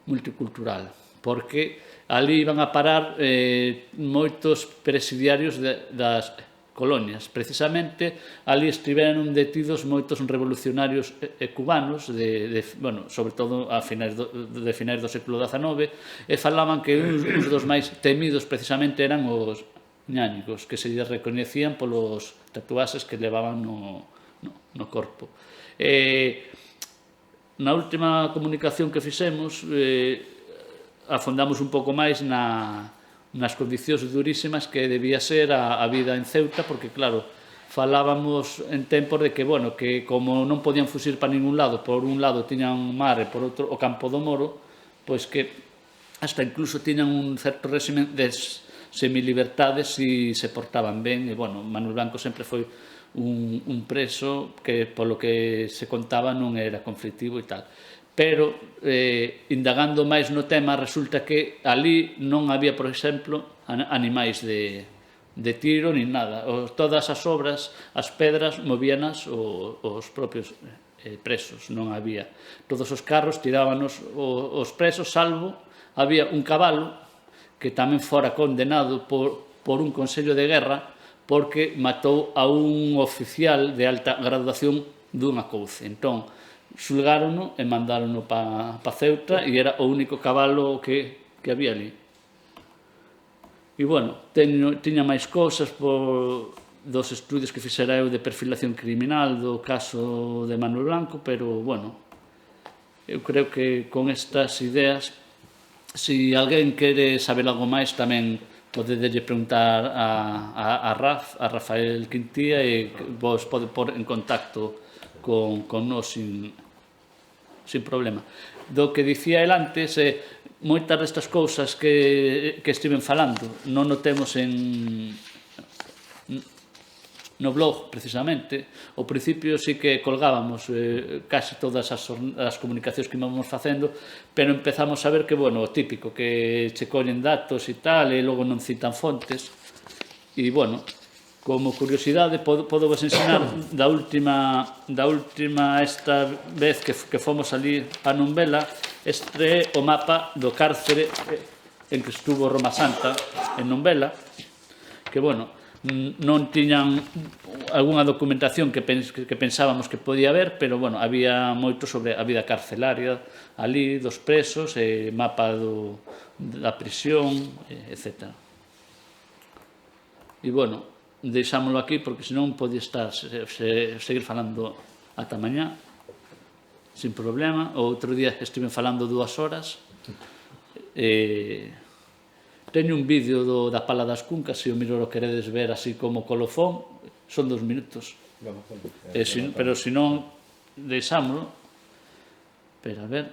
multicultural, porque ali iban a parar moitos presidiarios das colonias. Precisamente, ali estiveron detidos moitos revolucionarios cubanos, bueno, sobre todo a finais do século XIX, e falaban que uns dos máis temidos precisamente eran os ñáñigos, que se recoñecían polos tatuaxes que levaban no corpo. Na última comunicación que fixemos, afondamos un pouco máis nas condicións durísimas que debía ser a vida en Ceuta, porque, claro, falábamos en tempos de que, bueno, que como non podían fuxir para ningún lado, por un lado tiñan o mar e por outro o Campo do Moro, pois que hasta incluso tiñan un certo réximen de semilibertades se se portaban ben, e, bueno, Manuel Blanco sempre foi un preso que, polo que se contaba, non era conflictivo e tal. Pero, indagando máis no tema, resulta que ali non había, por exemplo, animais de tiro nin nada. Todas as obras, as pedras, movíanas os propios presos, non había. Todos os carros tirábanos os presos, salvo había un cabalo que tamén fora condenado por un consello de guerra porque matou a un oficial de alta graduación dunha couce. Entón, xulgárono e mandárono para Ceuta e era o único cabalo que había ali. E, bueno, tiña máis cousas dos estudios que fixera eu de perfilación criminal do caso de Manuel Blanco, pero, bueno, eu creo que con estas ideas, se alguén quere saber algo máis, tamén podedelle preguntar a Rafael Quintía, e vos pode pôr en contacto con nós sin problema. Do que dicía el antes, moitas destas cousas que estiven falando non o temos no blog, precisamente. Ao principio sí que colgábamos casi todas as comunicacións que íbamos facendo, pero empezamos a ver que, bueno, o típico, que che collen datos e tal, e logo non citan fontes. E, bueno, como curiosidade, podo vos ensinar da última esta vez que fomos ali a Numbela, este é o mapa do cárcere en que estuvo Roma Santa, en Numbela, que, bueno, non tiñan algunha documentación que pensábamos que podía haber, pero, bueno, había moito sobre a vida carcelaria ali, dos presos, mapa da prisión, etc. E, bueno, deixámoslo aquí porque senón podía seguir falando ata mañá sin problema. O outro día estive falando 2 horas. Teño un vídeo da Pala das Cuncas, se o miro lo queredes ver así como colofón, son 2 minutos, pero se non, deixámoslo. Pero a ver,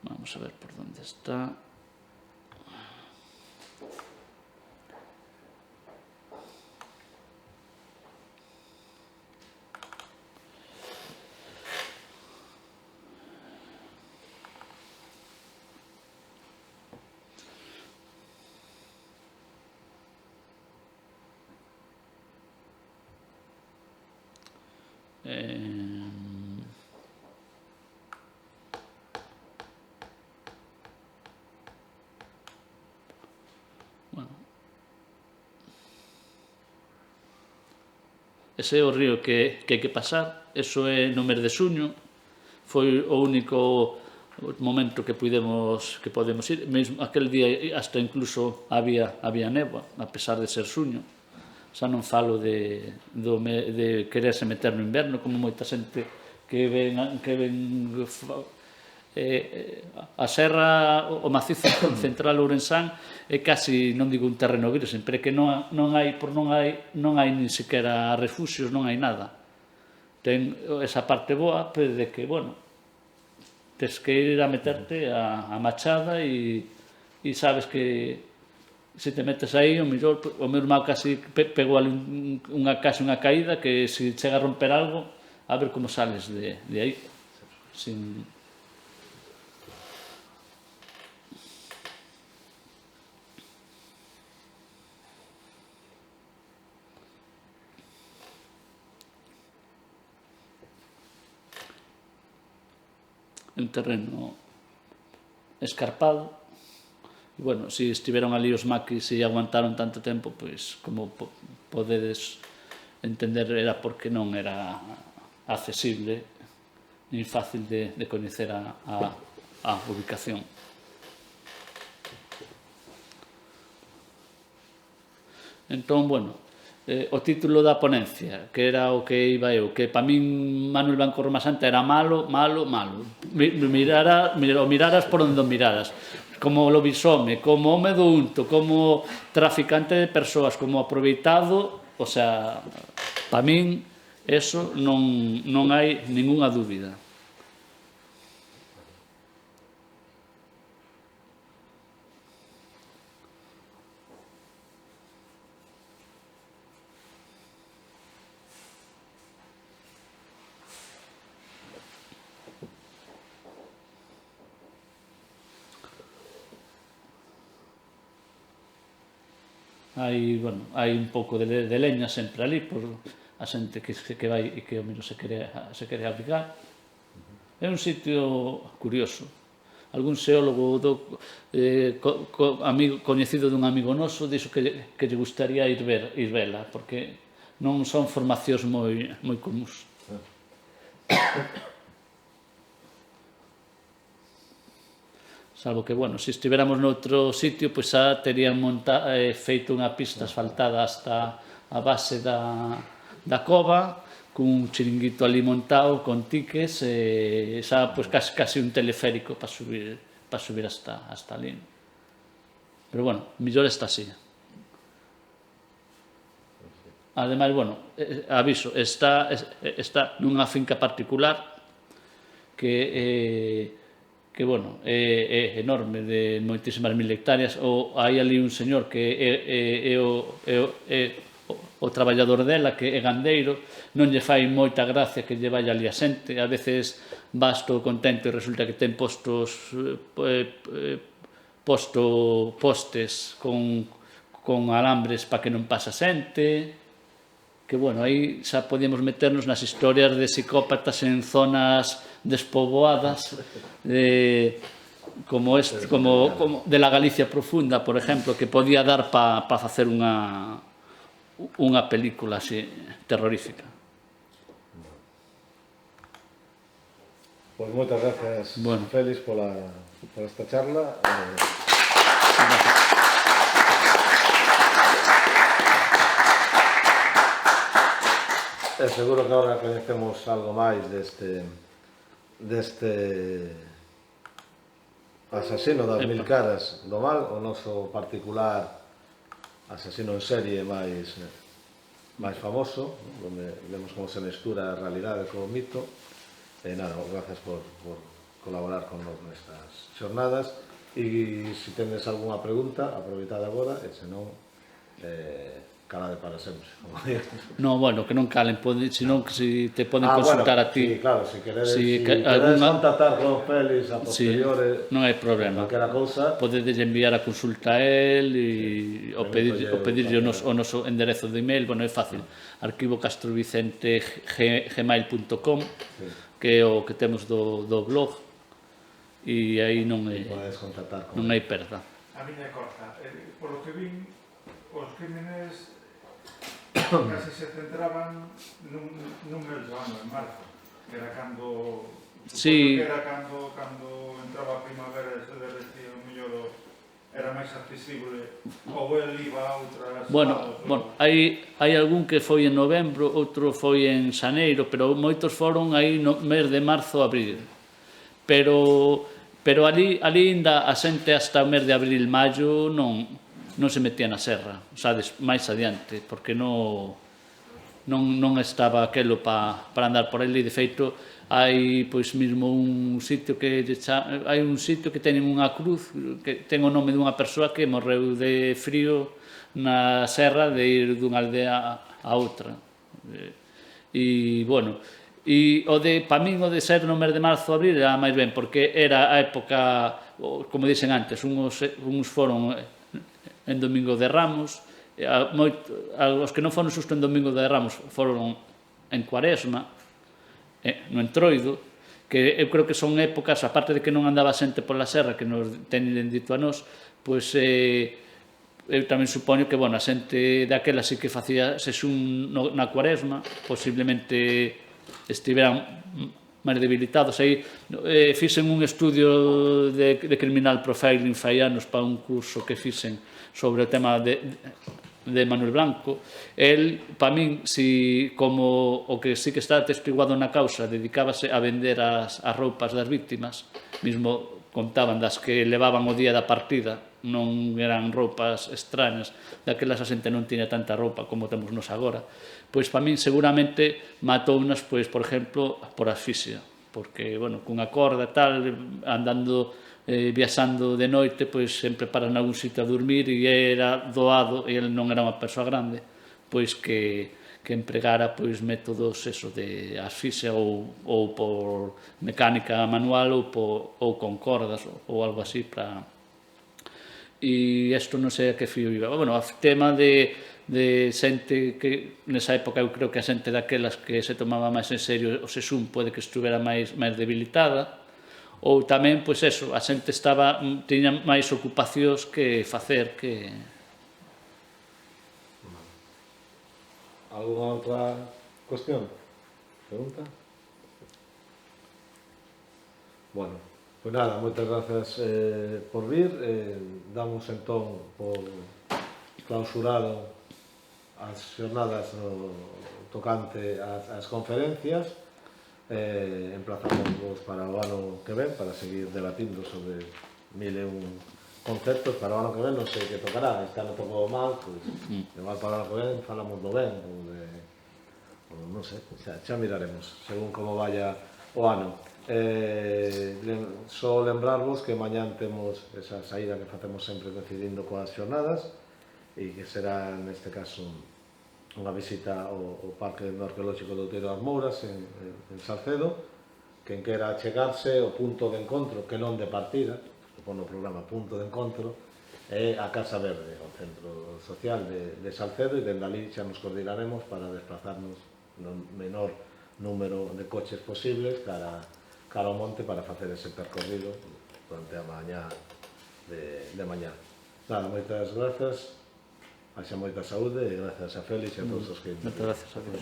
vamos a ver por onde está. Bueno, ese é o río que hai que pasar. Eso é no mes de xuño. foi o único momento que podemos ir. Mesmo aquel día hasta incluso había néboa, a pesar de ser suño. Xa non falo de quererse meter no inverno, como moita xente que ven a serra, o macizo central ourensán é casi, non digo un terreno virxe, pero que non hai nin sequera refuxios, non hai nada. Ten esa parte boa, pero de que, bueno, tes que ir a meterte a machada e sabes que se te metes aí, o mellor, o meu irmão casi pegou ali unha caída que se chega a romper algo, a ver como sales de aí. Sin... un terreno escarpado. E, bueno, se estiveron ali os maquis e aguantaron tanto tempo, pois, como podedes entender, era porque non era accesible nin fácil de coñecer a ubicación. Entón, bueno, o título da ponencia, que era o que iba eu, que para min Manuel Blanco Romasanta era malo. Miraras por onde o miraras, como lobisome, como home do unto, como traficante de persoas, como aproveitado, o sea, para min eso non hai ningunha dúbida. Hai un pouco de leña sempre ali por a xente que vai e que ao menos se quere abrigar. É un sitio curioso. Algún xeólogo coñecido dun amigo noso dixo que lle gustaría ir vela, porque non son formacións moi comuns. Salvo que, bueno, se estiveramos noutro sitio, pois xa terían feito unha pista asfaltada hasta a base da cova, cun chiringuito ali montado, con tiques, e xa pois casi un teleférico para subir hasta ali. Pero, bueno, mellor está así. Ademais, bueno, aviso, está nunha finca particular que bueno, é enorme, de moitísimas mil hectáreas. Hai ali un señor que é o traballador dela, que é gandeiro, non lle fai moita gracia que lle vai ali a xente. A veces vas todo contento e resulta que ten postes con alambres para que non pasa xente. Que, bueno, aí xa podíamos meternos nas historias de psicópatas en zonas despoboadas, como de la Galicia profunda, por exemplo, que podía dar para facer unha película así terrorífica. Pois moitas gracias, Félix, por esta charla. Seguro que agora coñecemos algo máis deste asasino das mil caras do mal, o noso particular asasino en serie máis famoso, onde vemos como se mestura a realidade co mito. E nada, gracias por colaborar con nos nestas xornadas. E se tendes algunha pregunta, aproveitade agora, e senón calade para sempre. No, bueno, que non calen, senón que se te poden consultar a ti. Sí, claro, se queredes contactar con Félix a posteriores, non hai problema. calquera cousa, podedes enviar a consulta a él ou pedirlle o noso enderezo de email. Bueno, é fácil, archivocastrovicente@gmail.com, que é o que temos do blog, e aí non hai perda. A miña corta, por lo que vin, os crímenes casi se centraban nun mes do ano, en marzo, que era cando Sí. Era cando entraba a primavera e se derretía o mellor era máis accesible ou el iba a outras Bueno, hai algún que foi en novembro, outro foi en xaneiro, pero moitos foron aí no mes de marzo, abril. Pero ali ainda a xente hasta o mes de abril, maio non se metía na serra, sabes, máis adiante, porque non estaba aquelo para andar por ali. De feito, hai pois mesmo un sitio que teñen unha cruz que ten o nome dunha persoa que morreu de frío na serra de ir dunha aldea a outra. E, bueno, para min o de ser no mes de marzo, abril era máis ben, porque era a época, como dixen antes, uns foron en Domingo de Ramos, os que non foron xusto en Domingo de Ramos foron en Cuaresma, no Entroido, que eu creo que son épocas, aparte de que non andaba xente pola serra, que nos teñen dito a nós, pois eu tamén supoño que, bueno, a xente daquela sí que facía xesún na Cuaresma, posiblemente estiveran máis debilitados. Aí fixen un estudio de criminal profiling fai anos para un curso que fixen sobre o tema de Manuel Blanco. El, para min, como o que sí que está testiguado na causa, dedicábase a vender as roupas das víctimas, mesmo contaban das que levaban o día da partida, non eran roupas extrañas, daquelas a xente non tiña tanta roupa como temos nos agora. Pois para min seguramente matounas, pois, por exemplo, por asfixia, porque, bueno, cunha corda tal, andando viaxando de noite, pois sempre paran algún sitio a dormir, e era doado, e ele non era unha persoa grande, pois que empregara pois métodos de asfixia ou por mecánica manual ou con cordas ou algo así para... E isto non sei a que fío iba. Bueno, o tema de xente que nesa época eu creo que a xente daquelas que se tomaba máis en serio o xesún pode que estuvera máis debilitada, ou tamén, pois eso, a xente tiña máis ocupacións que facer que... Alguna outra cuestión? Pregunta? Bueno, pois nada, moitas grazas por vir. Damos entón por clausurado as xornadas tocante ás conferencias. Emplazamos para o ano que ven para seguir debatindo sobre 1001 conceptos. Para o ano que ven non sei que tocará, este ano tocou mal, pois igual para o ano que ven falamos do ben ou non sei, xa miraremos según como vaya o ano. Só lembrarvos que mañán temos esa saída que facemos sempre coincidindo coas xornadas e que será neste caso unha visita ao Parque Arqueolóxico do Outeiro das Mouras en Salcedo. Quen quera achegarse ao punto de encontro, que non de partida, pon o programa punto de encontro, é a Casa Verde, o centro social de Salcedo, e dende ali xa nos coordinaremos para desplazarnos no menor número de coches posibles cara ao monte para facer ese percorrido durante a mañá de mañá. Nada, moitas grazas, haxa moita saúde e grazas a Félix e a todos os que... Moitas grazas a todos.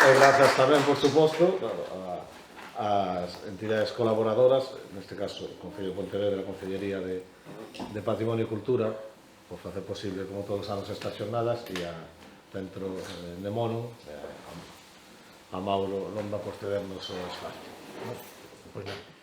E grazas tamén, por suposto, ás entidades colaboradoras, neste caso o Concello de Pontevedra, a Concellería de Patrimonio e Cultura, por facer posible, como todos os anos, estas xornadas, e a Centro Nemono, a Mauro Lomba por cedernos o espacio. Pois nada.